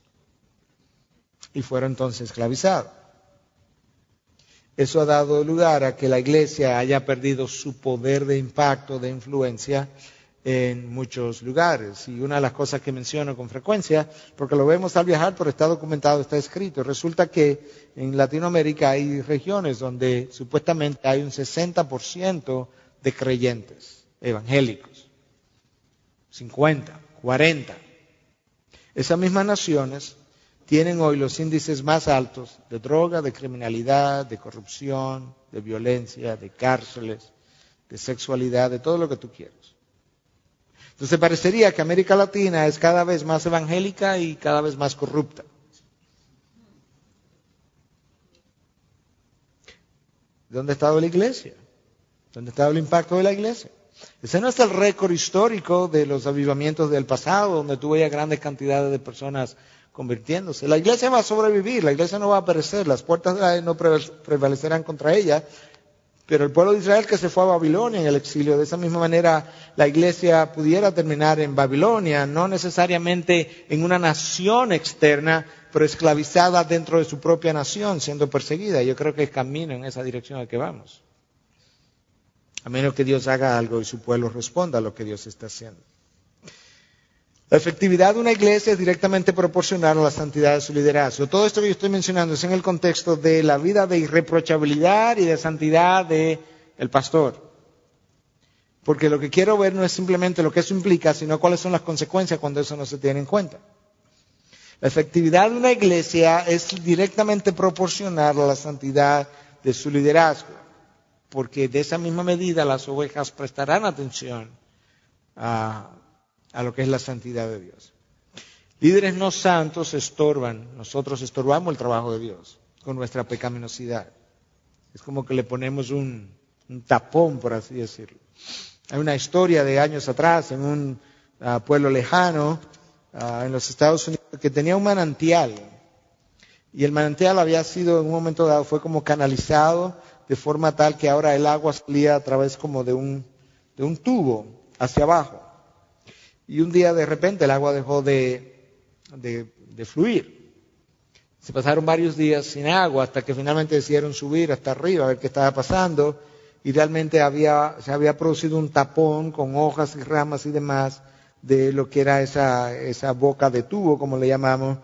A: Y fueron entonces esclavizados. Eso ha dado lugar a que la iglesia haya perdido su poder de impacto, de influencia en muchos lugares. Y una de las cosas que menciono con frecuencia, porque lo vemos al viajar, pero está documentado, está escrito. Resulta que en Latinoamérica hay regiones donde supuestamente hay un 60% de creyentes evangélicos. 50, 40. Esas mismas naciones tienen hoy los índices más altos de droga, de criminalidad, de corrupción, de violencia, de cárceles, de sexualidad, de todo lo que tú quieras. Entonces parecería que América Latina es cada vez más evangélica y cada vez más corrupta. ¿Dónde ha estado la iglesia? ¿Dónde ha estado el impacto de la iglesia? Ese no es el récord histórico de los avivamientos del pasado, donde tú veías grandes cantidades de personas convirtiéndose. La iglesia va a sobrevivir, la iglesia no va a perecer, las puertas de la no prevalecerán contra ella, pero el pueblo de Israel que se fue a Babilonia en el exilio, de esa misma manera la iglesia pudiera terminar en Babilonia, no necesariamente en una nación externa, pero esclavizada dentro de su propia nación, siendo perseguida. Yo creo que es camino en esa dirección a que vamos. A menos que Dios haga algo y su pueblo responda a lo que Dios está haciendo. La efectividad de una iglesia es directamente proporcional a la santidad de su liderazgo. Todo esto que yo estoy mencionando es en el contexto de la vida de irreprochabilidad y de santidad del pastor. Porque lo que quiero ver no es simplemente lo que eso implica, sino cuáles son las consecuencias cuando eso no se tiene en cuenta. La efectividad de una iglesia es directamente proporcional a la santidad de su liderazgo, porque de esa misma medida las ovejas prestarán atención a lo que es la santidad de Dios. Líderes no santos estorban, nosotros estorbamos el trabajo de Dios con nuestra pecaminosidad. Es como que le ponemos un tapón, por así decirlo. Hay una historia de años atrás en un pueblo lejano en los Estados Unidos que tenía un manantial. Y el manantial había sido, en un momento dado, fue como canalizado de forma tal que ahora el agua salía a través como de un tubo hacia abajo. Y un día de repente el agua dejó de fluir. Se pasaron varios días sin agua hasta que finalmente decidieron subir hasta arriba a ver qué estaba pasando. Y realmente se había producido un tapón con hojas y ramas y demás de lo que era esa boca de tubo, como le llamamos.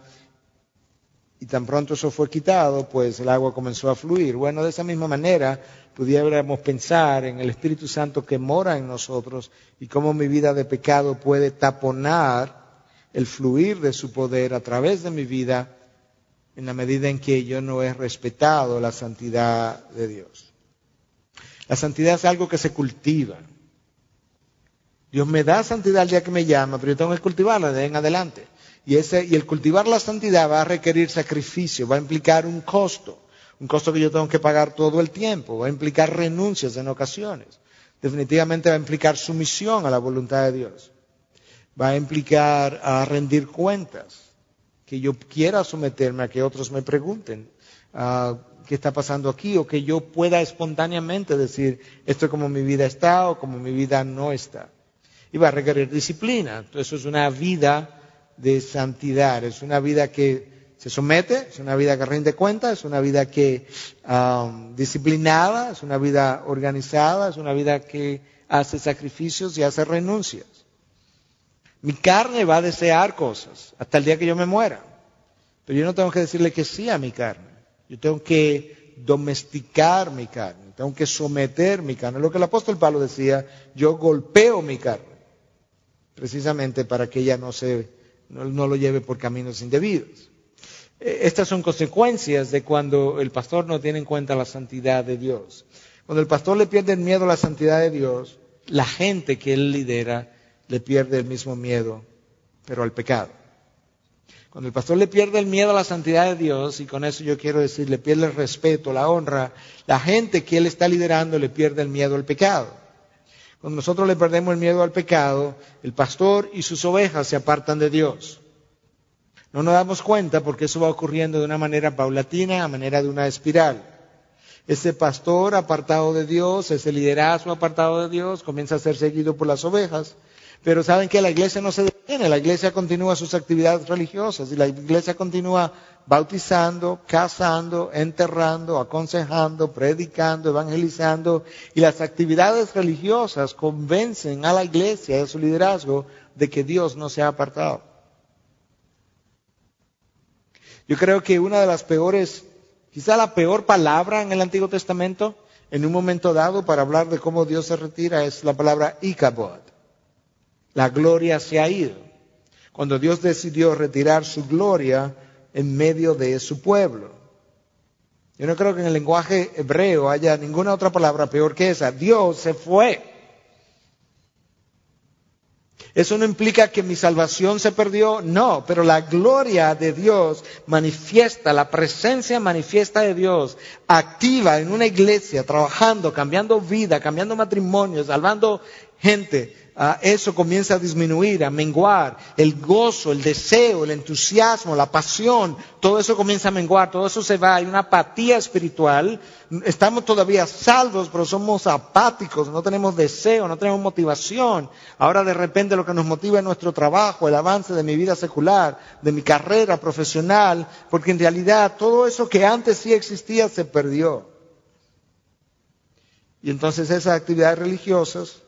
A: Y tan pronto eso fue quitado, pues el agua comenzó a fluir. Bueno, de esa misma manera pudiéramos pensar en el Espíritu Santo que mora en nosotros y cómo mi vida de pecado puede taponar el fluir de su poder a través de mi vida en la medida en que yo no he respetado la santidad de Dios. La santidad es algo que se cultiva. Dios me da santidad el día que me llama, pero yo tengo que cultivarla de ahí en adelante. Y el cultivar la santidad va a requerir sacrificio, va a implicar un costo que yo tengo que pagar todo el tiempo, va a implicar renuncias en ocasiones. Definitivamente va a implicar sumisión a la voluntad de Dios. Va a implicar rendir cuentas, que yo quiera someterme a que otros me pregunten qué está pasando aquí, o que yo pueda espontáneamente decir esto es como mi vida está o como mi vida no está. Y va a requerir disciplina. Entonces eso es una vida de santidad, es una vida que se somete, es una vida que rinde cuenta, es una vida que disciplinada, es una vida organizada, es una vida que hace sacrificios y hace renuncias. Mi carne va a desear cosas hasta el día que yo me muera, pero yo no tengo que decirle que sí a mi carne. Yo tengo que domesticar mi carne, tengo que someter mi carne. Lo que el apóstol Pablo decía, yo golpeo mi carne, precisamente para que ella no lo lleve por caminos indebidos. Estas son consecuencias de cuando el pastor no tiene en cuenta la santidad de Dios. Cuando el pastor le pierde el miedo a la santidad de Dios, la gente que él lidera le pierde el mismo miedo, pero al pecado. Cuando el pastor le pierde el miedo a la santidad de Dios, y con eso yo quiero decir, le pierde el respeto, la honra, la gente que él está liderando le pierde el miedo al pecado. Cuando nosotros le perdemos el miedo al pecado, el pastor y sus ovejas se apartan de Dios. No nos damos cuenta porque eso va ocurriendo de una manera paulatina, a manera de una espiral. Ese pastor apartado de Dios, ese liderazgo apartado de Dios, comienza a ser seguido por las ovejas. Pero saben que la iglesia no se detiene, la iglesia continúa sus actividades religiosas y la iglesia continúa bautizando, casando, enterrando, aconsejando, predicando, evangelizando, y las actividades religiosas convencen a la iglesia y a su liderazgo de que Dios no se ha apartado. Yo creo que una de las peores, quizá la peor palabra en el Antiguo Testamento, en un momento dado para hablar de cómo Dios se retira, es la palabra Ichabod. La gloria se ha ido. Cuando Dios decidió retirar su gloria en medio de su pueblo. Yo no creo que en el lenguaje hebreo haya ninguna otra palabra peor que esa. Dios se fue. ¿Eso no implica que mi salvación se perdió? No, pero la gloria de Dios manifiesta, la presencia manifiesta de Dios, activa en una iglesia, trabajando, cambiando vida, cambiando matrimonios, salvando gente. Eso comienza a disminuir, a menguar. El gozo, el deseo, el entusiasmo, la pasión, todo eso comienza a menguar, todo eso se va. Hay una apatía espiritual. Estamos todavía salvos, pero somos apáticos, no tenemos deseo, no tenemos motivación. Ahora de repente lo que nos motiva es nuestro trabajo, el avance de mi vida secular, de mi carrera profesional, porque en realidad todo eso que antes sí existía se perdió. Y entonces esas actividades religiosas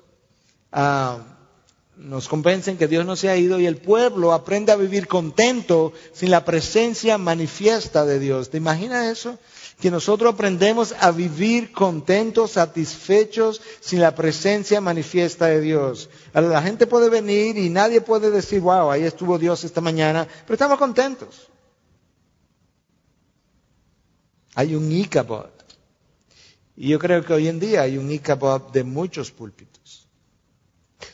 A: nos convencen que Dios no se ha ido y el pueblo aprende a vivir contento sin la presencia manifiesta de Dios. ¿Te imaginas eso? Que nosotros aprendemos a vivir contentos, satisfechos, sin la presencia manifiesta de Dios. La gente puede venir y nadie puede decir, wow, ahí estuvo Dios esta mañana, pero estamos contentos. Hay un Ichabod. Y yo creo que hoy en día hay un Ichabod de muchos púlpitos,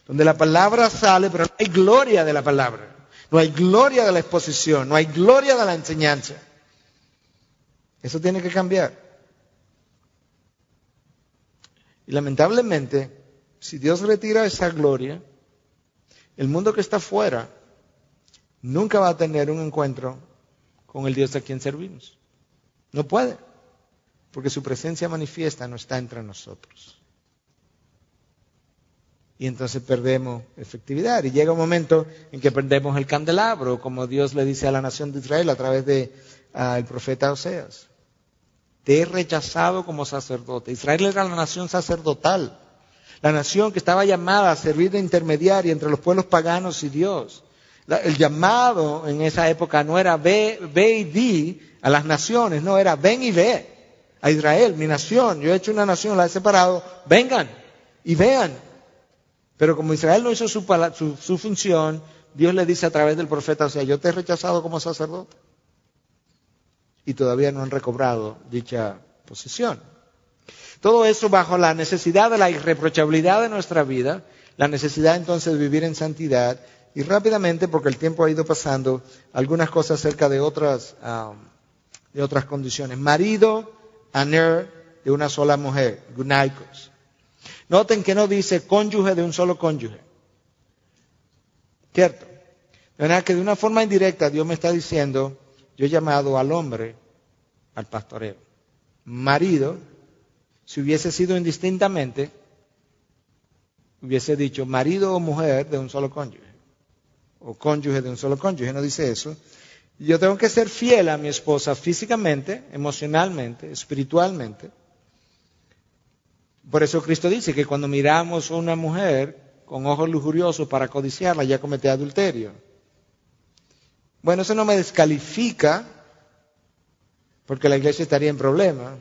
A: donde la palabra sale, pero no hay gloria de la palabra. No hay gloria de la exposición, no hay gloria de la enseñanza. Eso tiene que cambiar. Y lamentablemente, si Dios retira esa gloria, el mundo que está afuera nunca va a tener un encuentro con el Dios a quien servimos. No puede, porque su presencia manifiesta no está entre nosotros. Y entonces perdemos efectividad. Y llega un momento en que perdemos el candelabro, como Dios le dice a la nación de Israel a través del profeta Oseas. Te he rechazado como sacerdote. Israel era la nación sacerdotal, la nación que estaba llamada a servir de intermediaria entre los pueblos paganos y Dios. El llamado en esa época no era ve y di a las naciones, no, era ven y ve a Israel, mi nación. Yo he hecho una nación, la he separado, vengan y vean. Pero como Israel no hizo su función, Dios le dice a través del profeta, o sea, yo te he rechazado como sacerdote. Y todavía no han recobrado dicha posición. Todo eso bajo la necesidad de la irreprochabilidad de nuestra vida, la necesidad entonces de vivir en santidad, y rápidamente, porque el tiempo ha ido pasando, algunas cosas acerca de otras condiciones. Marido, aner, de una sola mujer, gunaikos. Noten que no dice cónyuge de un solo cónyuge. ¿Cierto? De manera que de una forma indirecta Dios me está diciendo, yo he llamado al hombre al pastoreo. Marido, si hubiese sido indistintamente, hubiese dicho marido o mujer de un solo cónyuge. O cónyuge de un solo cónyuge, no dice eso. Yo tengo que ser fiel a mi esposa físicamente, emocionalmente, espiritualmente. Por eso Cristo dice que cuando miramos a una mujer con ojos lujuriosos para codiciarla, ya comete adulterio. Bueno, eso no me descalifica, porque la iglesia estaría en problema,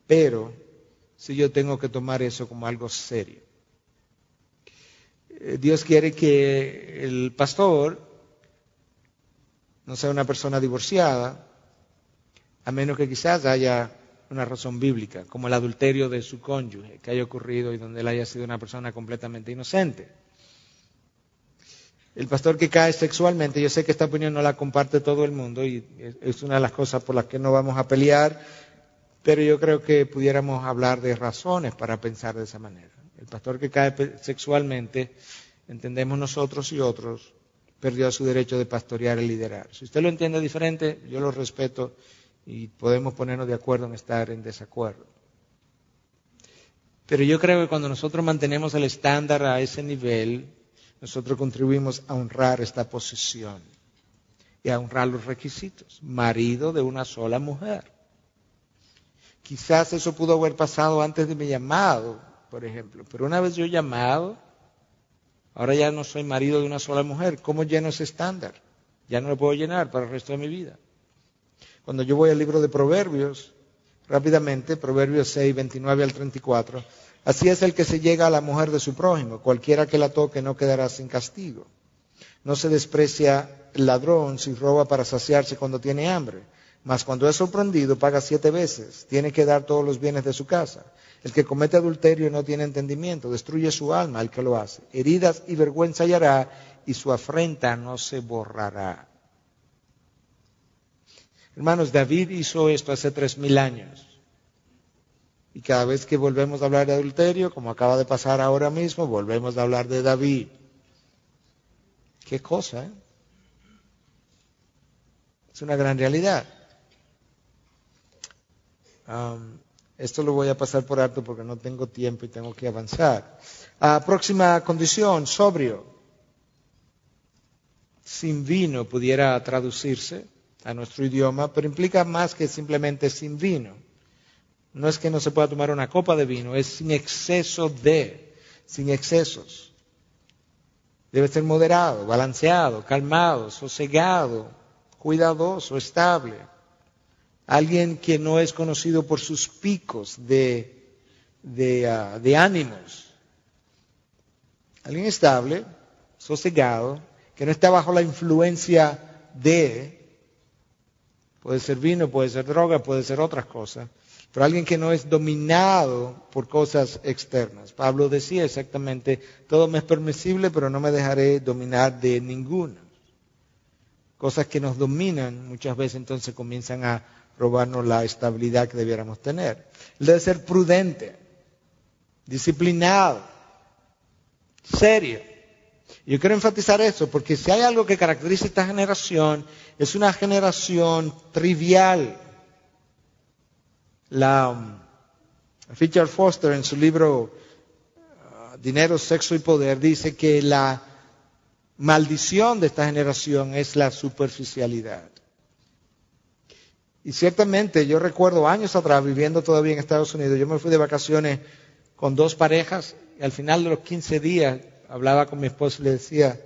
A: pero si yo tengo que tomar eso como algo serio. Dios quiere que el pastor no sea una persona divorciada, a menos que quizás haya una razón bíblica, como el adulterio de su cónyuge que haya ocurrido y donde él haya sido una persona completamente inocente. El pastor que cae sexualmente, yo sé que esta opinión no la comparte todo el mundo y es una de las cosas por las que no vamos a pelear, pero yo creo que pudiéramos hablar de razones para pensar de esa manera. El pastor que cae sexualmente, entendemos nosotros y otros, perdió su derecho de pastorear y liderar. Si usted lo entiende diferente, yo lo respeto y podemos ponernos de acuerdo en estar en desacuerdo. Pero yo creo que cuando nosotros mantenemos el estándar a ese nivel, nosotros contribuimos a honrar esta posición y a honrar los requisitos. Marido de una sola mujer. Quizás eso pudo haber pasado antes de mi llamado, por ejemplo. Pero una vez yo llamado, ahora ya no soy marido de una sola mujer. ¿Cómo lleno ese estándar? Ya no lo puedo llenar para el resto de mi vida. Cuando yo voy al libro de Proverbios, rápidamente, Proverbios 6, 29 al 34, así es el que se llega a la mujer de su prójimo, cualquiera que la toque no quedará sin castigo. No se desprecia el ladrón si roba para saciarse cuando tiene hambre, mas cuando es sorprendido paga 7 veces, tiene que dar todos los bienes de su casa. El que comete adulterio no tiene entendimiento, destruye su alma el que lo hace. Heridas y vergüenza hallará y su afrenta no se borrará. Hermanos, David hizo esto hace 3000 años. Y cada vez que volvemos a hablar de adulterio, como acaba de pasar ahora mismo, volvemos a hablar de David. Qué cosa, ¿eh? Es una gran realidad. Esto lo voy a pasar por alto porque no tengo tiempo y tengo que avanzar. Próxima condición, sobrio. Sin vino pudiera traducirse a nuestro idioma, pero implica más que simplemente sin vino. No es que no se pueda tomar una copa de vino, es sin exceso sin excesos. Debe ser moderado, balanceado, calmado, sosegado, cuidadoso, estable. Alguien que no es conocido por sus picos de ánimos. Alguien estable, sosegado, que no está bajo la influencia puede ser vino, puede ser droga, puede ser otras cosas, pero alguien que no es dominado por cosas externas. Pablo decía exactamente, todo me es permisible, pero no me dejaré dominar de ninguna. Cosas que nos dominan muchas veces entonces comienzan a robarnos la estabilidad que debiéramos tener. Él debe ser prudente, disciplinado, serio. Yo quiero enfatizar eso, porque si hay algo que caracteriza esta generación, es una generación trivial. Richard Foster, en su libro Dinero, Sexo y Poder, dice que la maldición de esta generación es la superficialidad. Y ciertamente, yo recuerdo años atrás, viviendo todavía en Estados Unidos, yo me fui de vacaciones con 2 parejas, y al final de los 15 días, hablaba con mi esposo y le decía,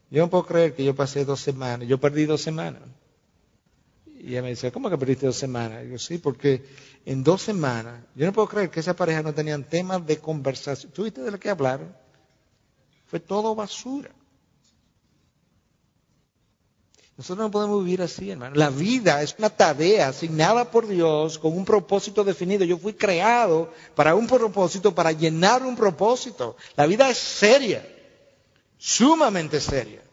A: yo no puedo creer que yo pasé 2 semanas, yo perdí 2 semanas. Y ella me decía, ¿cómo que perdiste 2 semanas? Y yo, sí, porque en 2 semanas, yo no puedo creer que esa pareja no tenían temas de conversación. ¿Tú viste de lo que hablaron? Fue todo basura. Nosotros no podemos vivir así, hermano. La vida es una tarea asignada por Dios con un propósito definido. Yo fui creado para un propósito, para llenar un propósito. La vida es seria, sumamente seria.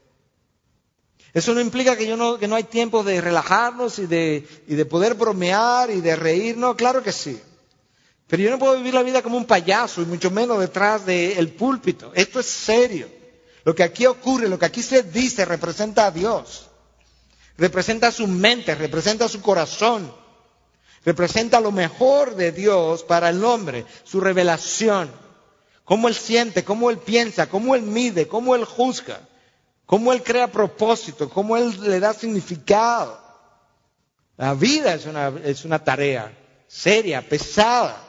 A: Eso no implica que no hay tiempo de relajarnos y de poder bromear y de reírnos. Claro que sí. Pero yo no puedo vivir la vida como un payaso y mucho menos detrás del púlpito. Esto es serio. Lo que aquí ocurre, lo que aquí se dice representa a Dios. Representa su mente, representa su corazón, representa lo mejor de Dios para el hombre, su revelación, cómo Él siente, cómo Él piensa, cómo Él mide, cómo Él juzga, cómo Él crea propósito, cómo Él le da significado. La vida es una tarea seria, pesada,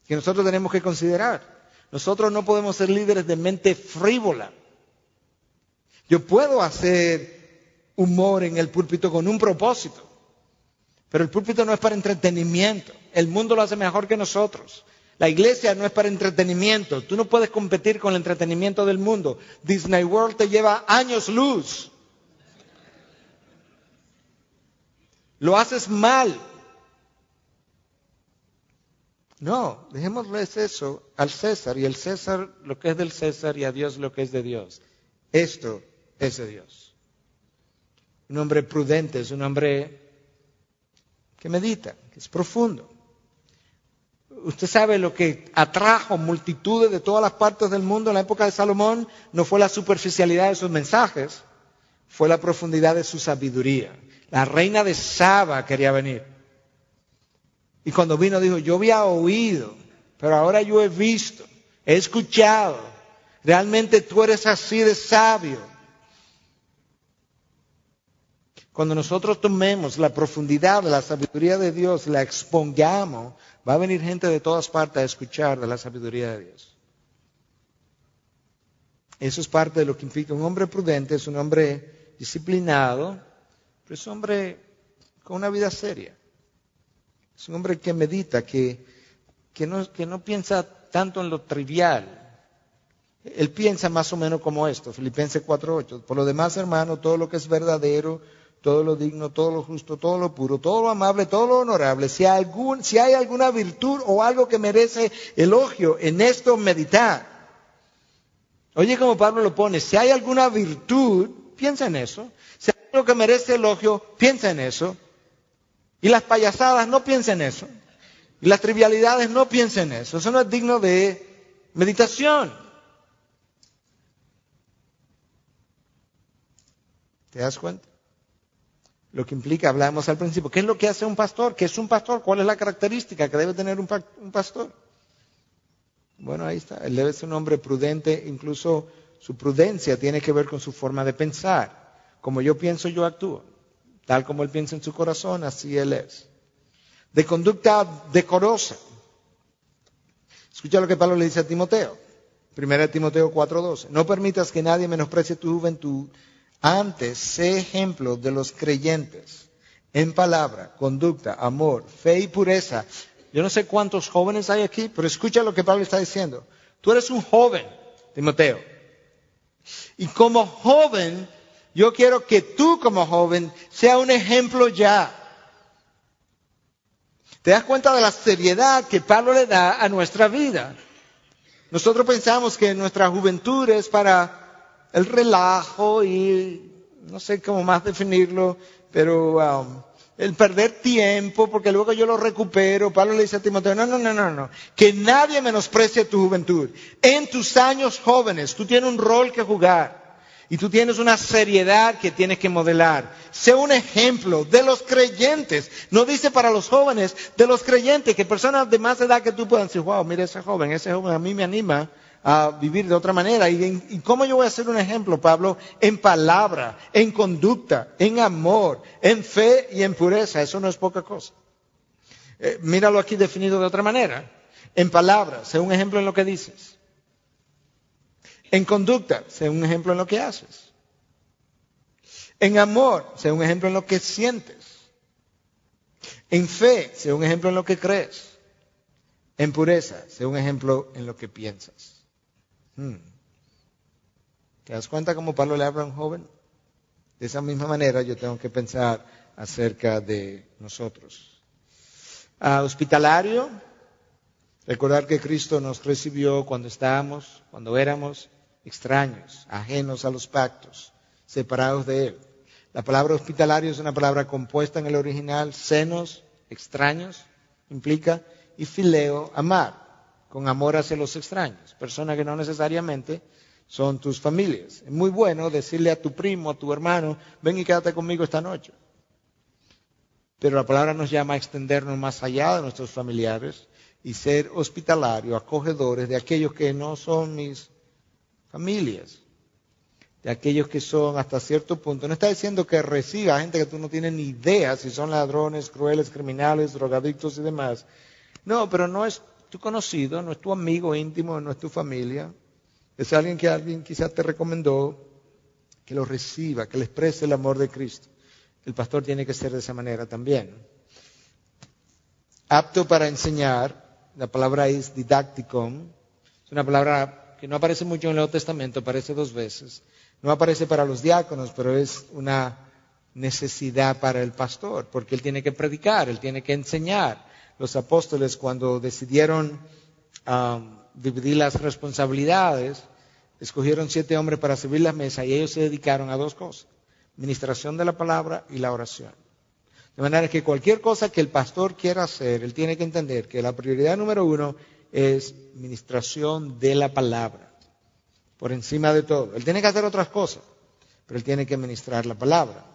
A: que nosotros tenemos que considerar. Nosotros no podemos ser líderes de mente frívola. Yo puedo hacer humor en el púlpito con un propósito, pero el púlpito no es para entretenimiento. El mundo lo hace mejor que nosotros. La iglesia no es para entretenimiento. Tú no puedes competir con el entretenimiento del mundo. Disney World te lleva años luz. Lo haces mal. No, dejémosles eso al César, y el César lo que es del César, y a Dios lo que es de Dios. Esto es de Dios. Un hombre prudente es un hombre que medita, que es profundo. Usted sabe lo que atrajo multitudes de todas las partes del mundo en la época de Salomón, no fue la superficialidad de sus mensajes, fue la profundidad de su sabiduría. La reina de Saba quería venir. Y cuando vino dijo, yo había oído, pero ahora yo he visto, he escuchado. Realmente tú eres así de sabio. Cuando nosotros tomemos la profundidad de la sabiduría de Dios, la expongamos, va a venir gente de todas partes a escuchar de la sabiduría de Dios. Eso es parte de lo que implica un hombre prudente, es un hombre disciplinado, pero es un hombre con una vida seria. Es un hombre que medita, que no piensa tanto en lo trivial. Él piensa más o menos como esto, Filipenses 4:8. Por lo demás, hermano, todo lo que es verdadero, todo lo digno, todo lo justo, todo lo puro, todo lo amable, todo lo honorable, si hay alguna virtud o algo que merece elogio, en esto meditad. Oye, como Pablo lo pone, si hay alguna virtud, piensa en eso. Si hay algo que merece elogio, piensa en eso. Y las payasadas, no piensa en eso. Y las trivialidades, no piensa en eso. Eso no es digno de meditación. ¿Te das cuenta? Lo que implica, hablamos al principio, ¿qué es lo que hace un pastor? ¿Qué es un pastor? ¿Cuál es la característica que debe tener un pastor? Bueno, ahí está. Él debe ser un hombre prudente, incluso su prudencia tiene que ver con su forma de pensar. Como yo pienso, yo actúo. Tal como él piensa en su corazón, así él es. De conducta decorosa. Escucha lo que Pablo le dice a Timoteo. 1 Timoteo 4:12. No permitas que nadie menosprecie tu juventud. Antes, sé ejemplo de los creyentes en palabra, conducta, amor, fe y pureza. Yo no sé cuántos jóvenes hay aquí, pero escucha lo que Pablo está diciendo. Tú eres un joven, Timoteo. Y como joven, yo quiero que tú como joven sea un ejemplo ya. ¿Te das cuenta de la seriedad que Pablo le da a nuestra vida? Nosotros pensamos que nuestra juventud es para el relajo y no sé cómo más definirlo, pero el perder tiempo porque luego yo lo recupero. Pablo le dice a Timoteo, no. Que nadie menosprecie tu juventud. En tus años jóvenes tú tienes un rol que jugar. Y tú tienes una seriedad que tienes que modelar. Sé un ejemplo de los creyentes. No dice para los jóvenes, de los creyentes, que personas de más edad que tú puedan decir, wow, mira ese joven a mí me anima a vivir de otra manera. ¿Y cómo yo voy a ser un ejemplo, Pablo? En palabra, en conducta, en amor, en fe y en pureza. Eso no es poca cosa. Míralo aquí definido de otra manera. En palabra, sé un ejemplo en lo que dices. En conducta, sé un ejemplo en lo que haces. En amor, sé un ejemplo en lo que sientes. En fe, sé un ejemplo en lo que crees. En pureza, sé un ejemplo en lo que piensas. ¿Te das cuenta cómo Pablo le habla a un joven? De esa misma manera yo tengo que pensar acerca de nosotros. Hospitalario, recordar que Cristo nos recibió cuando éramos extraños, ajenos a los pactos, separados de Él. La palabra hospitalario es una palabra compuesta en el original, xenos, extraños, implica, y fileo, amar, con amor hacia los extraños, personas que no necesariamente son tus familias. Es muy bueno decirle a tu primo, a tu hermano, ven y quédate conmigo esta noche. Pero la palabra nos llama a extendernos más allá de nuestros familiares y ser hospitalarios, acogedores de aquellos que no son mis familias, de aquellos que son hasta cierto punto. No está diciendo que reciba gente que tú no tienes ni idea si son ladrones, crueles, criminales, drogadictos y demás. No, pero no es tu conocido, no es tu amigo íntimo, no es tu familia. Es alguien que alguien quizás te recomendó, que lo reciba, que le exprese el amor de Cristo. El pastor tiene que ser de esa manera también. Apto para enseñar, la palabra es didacticum, es una palabra que no aparece mucho en el Nuevo Testamento, aparece 2 veces. No aparece para los diáconos, pero es una necesidad para el pastor, porque él tiene que predicar, él tiene que enseñar. Los apóstoles, cuando decidieron dividir las responsabilidades, escogieron 7 hombres para servir la mesa y ellos se dedicaron a 2 cosas, ministración de la palabra y la oración. De manera que cualquier cosa que el pastor quiera hacer, él tiene que entender que la prioridad número 1 es ministración de la palabra, por encima de todo. Él tiene que hacer otras cosas, pero él tiene que ministrar la palabra.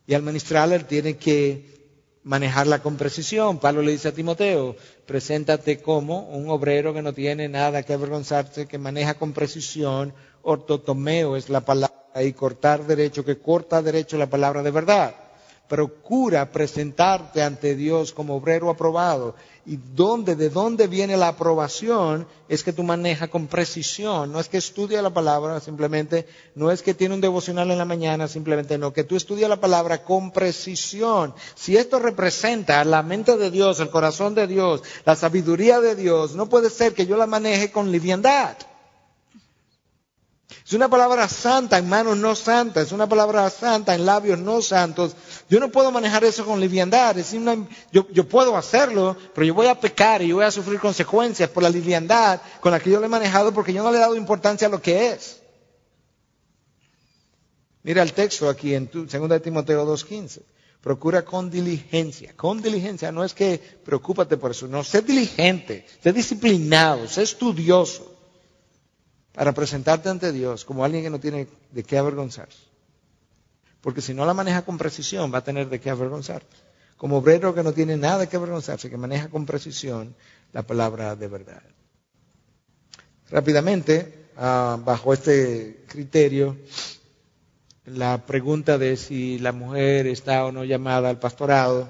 A: Y al ministrarla, él tiene que manejarla con precisión. Pablo le dice a Timoteo, preséntate como un obrero que no tiene nada que avergonzarse, que maneja con precisión. Ortotomeo es la palabra, y cortar derecho, que corta derecho la palabra de verdad. Procura presentarte ante Dios como obrero aprobado. ¿Y de dónde viene la aprobación? Es que tú manejas con precisión. No es que estudia la palabra simplemente, no es que tiene un devocional en la mañana simplemente, no, que tú estudias la palabra con precisión. Si esto representa la mente de Dios, el corazón de Dios, la sabiduría de Dios, no puede ser que yo la maneje con liviandad. Es una palabra santa en manos no santas, es una palabra santa en labios no santos. Yo no puedo manejar eso con liviandad. Yo puedo hacerlo, pero yo voy a pecar y yo voy a sufrir consecuencias por la liviandad con la que yo lo he manejado porque yo no le he dado importancia a lo que es. Mira el texto aquí en 2 Timoteo 2:15. Procura con diligencia. Con diligencia no es que preocúpate por eso, no, sé diligente, sé disciplinado, sé estudioso, para presentarte ante Dios como alguien que no tiene de qué avergonzarse. Porque si no la maneja con precisión, va a tener de qué avergonzarte. Como obrero que no tiene nada de qué avergonzarse, que maneja con precisión la palabra de verdad. Rápidamente, bajo este criterio, la pregunta de si la mujer está o no llamada al pastorado,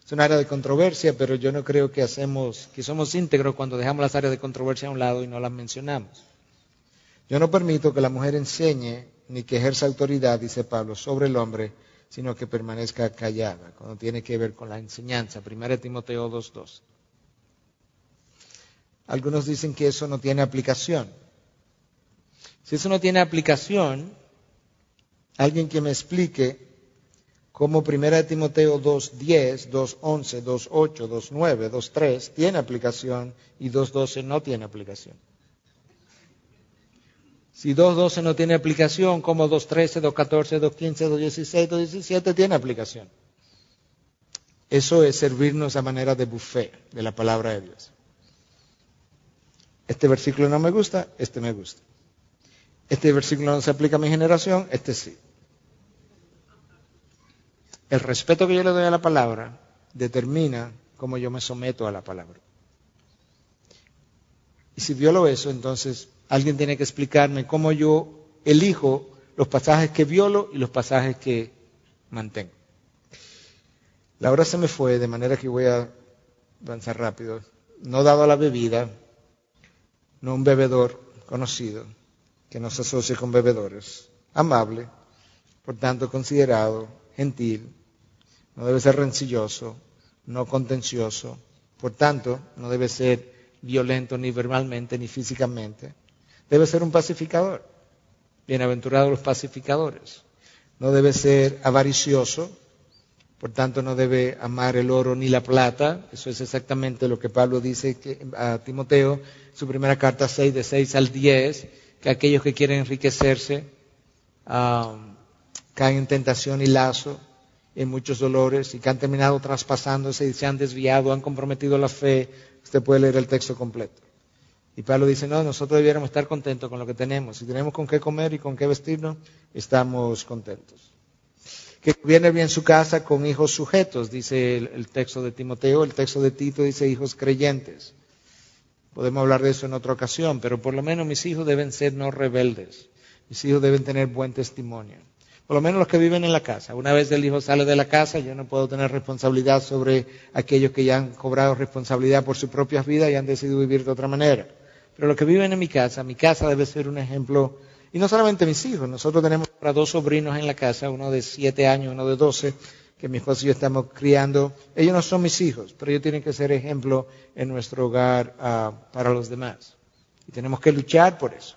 A: Es un área de controversia, pero yo no creo que somos íntegros cuando dejamos las áreas de controversia a un lado y no las mencionamos. Yo no permito que la mujer enseñe ni que ejerza autoridad, dice Pablo, sobre el hombre, sino que permanezca callada, cuando tiene que ver con la enseñanza. 1 Timoteo 2:2. Algunos dicen que eso no tiene aplicación. Si eso no tiene aplicación, alguien que me explique cómo 1 Timoteo 2:10, 2:11, 2:8, 2:9, 2:3 tiene aplicación y 2:12 no tiene aplicación. Si 2:12 no tiene aplicación, ¿cómo 2:13, 2:14, 2:15, 2:16, 2:17 tiene aplicación? Eso es servirnos a manera de buffet de la palabra de Dios. Este versículo no me gusta, este me gusta. Este versículo no se aplica a mi generación, este sí. El respeto que yo le doy a la palabra determina cómo yo me someto a la palabra. Y si violo eso, entonces alguien tiene que explicarme cómo yo elijo los pasajes que violo y los pasajes que mantengo. La hora se me fue, de manera que voy a avanzar rápido. No dado a la bebida, no un bebedor conocido, que no se asocie con bebedores. Amable, por tanto considerado, gentil, no debe ser rencilloso, no contencioso, por tanto no debe ser violento ni verbalmente ni físicamente. Debe ser un pacificador. Bienaventurados los pacificadores. No debe ser avaricioso, por tanto no debe amar el oro ni la plata. Eso es exactamente lo que Pablo dice a Timoteo, su primera carta 6, de 6 al 10, que aquellos que quieren enriquecerse caen en tentación y lazo, en muchos dolores, y que han terminado traspasándose y se han desviado, han comprometido la fe. Usted puede leer el texto completo. Y Pablo dice, no, nosotros debiéramos estar contentos con lo que tenemos. Si tenemos con qué comer y con qué vestirnos, estamos contentos. Que gobierne bien su casa con hijos sujetos, dice el texto de Timoteo. El texto de Tito dice hijos creyentes. Podemos hablar de eso en otra ocasión, pero por lo menos mis hijos deben ser no rebeldes. Mis hijos deben tener buen testimonio. Por lo menos los que viven en la casa. Una vez el hijo sale de la casa, yo no puedo tener responsabilidad sobre aquellos que ya han cobrado responsabilidad por sus propias vidas y han decidido vivir de otra manera. Pero los que viven en mi casa debe ser un ejemplo. Y no solamente mis hijos, nosotros tenemos ahora 2 sobrinos en la casa, uno de 7 años, uno de 12, que mi esposo y yo estamos criando. Ellos no son mis hijos, pero ellos tienen que ser ejemplo en nuestro hogar para los demás. Y tenemos que luchar por eso.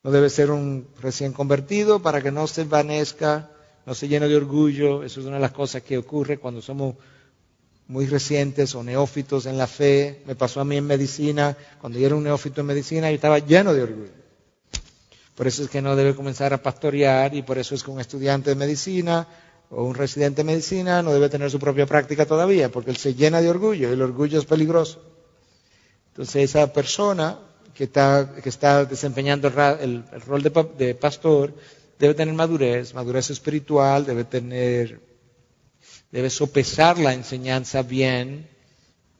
A: No debe ser un recién convertido para que no se envanezca, no se llene de orgullo. Eso es una de las cosas que ocurre cuando somos muy recientes o neófitos en la fe. Me pasó a mí en medicina. Cuando yo era un neófito en medicina, yo estaba lleno de orgullo. Por eso es que no debe comenzar a pastorear, y por eso es que un estudiante de medicina o un residente de medicina no debe tener su propia práctica todavía, porque él se llena de orgullo y el orgullo es peligroso. Entonces esa persona que está desempeñando el rol de pastor debe tener madurez espiritual, debe sopesar la enseñanza bien,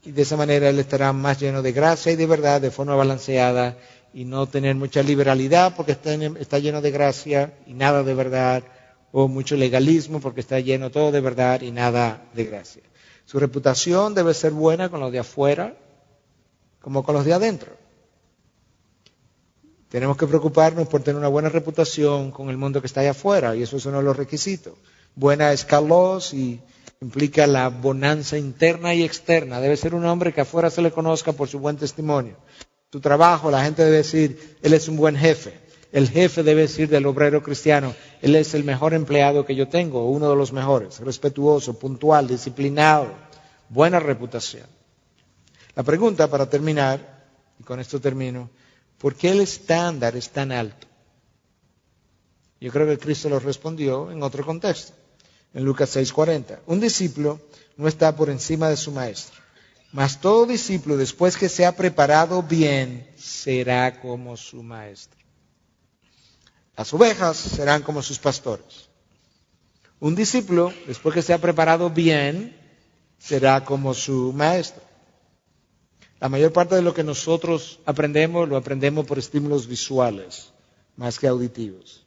A: y de esa manera él estará más lleno de gracia y de verdad, de forma balanceada, y no tener mucha liberalidad porque está lleno de gracia y nada de verdad, o mucho legalismo porque está lleno todo de verdad y nada de gracia. Su reputación debe ser buena con los de afuera como con los de adentro. Tenemos que preocuparnos por tener una buena reputación con el mundo que está allá afuera, y eso es uno de los requisitos. Buena es kalos y implica la bonanza interna y externa. Debe ser un hombre que afuera se le conozca por su buen testimonio. Su trabajo, la gente debe decir, él es un buen jefe. El jefe debe decir del obrero cristiano, él es el mejor empleado que yo tengo, uno de los mejores, respetuoso, puntual, disciplinado, buena reputación. La pregunta para terminar, y con esto termino, ¿por qué el estándar es tan alto? Yo creo que Cristo lo respondió en otro contexto, en Lucas 6:40. Un discípulo no está por encima de su maestro, mas todo discípulo, después que se ha preparado bien, será como su maestro. Las ovejas serán como sus pastores. Un discípulo, después que se ha preparado bien, será como su maestro. La mayor parte de lo que nosotros aprendemos, lo aprendemos por estímulos visuales, más que auditivos.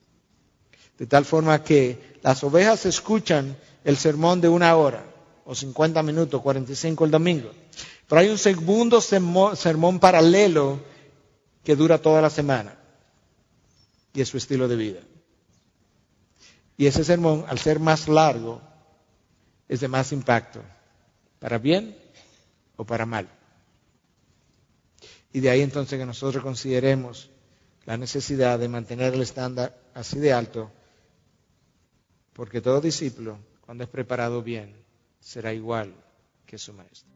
A: De tal forma que las ovejas escuchan el sermón de 1 hora, o 50 minutos, 45 el domingo. Pero hay un segundo sermón paralelo que dura toda la semana, y es su estilo de vida. Y ese sermón, al ser más largo, es de más impacto, para bien o para mal. Y de ahí entonces que nosotros consideremos la necesidad de mantener el estándar así de alto, porque todo discípulo, cuando es preparado bien, será igual que su maestro.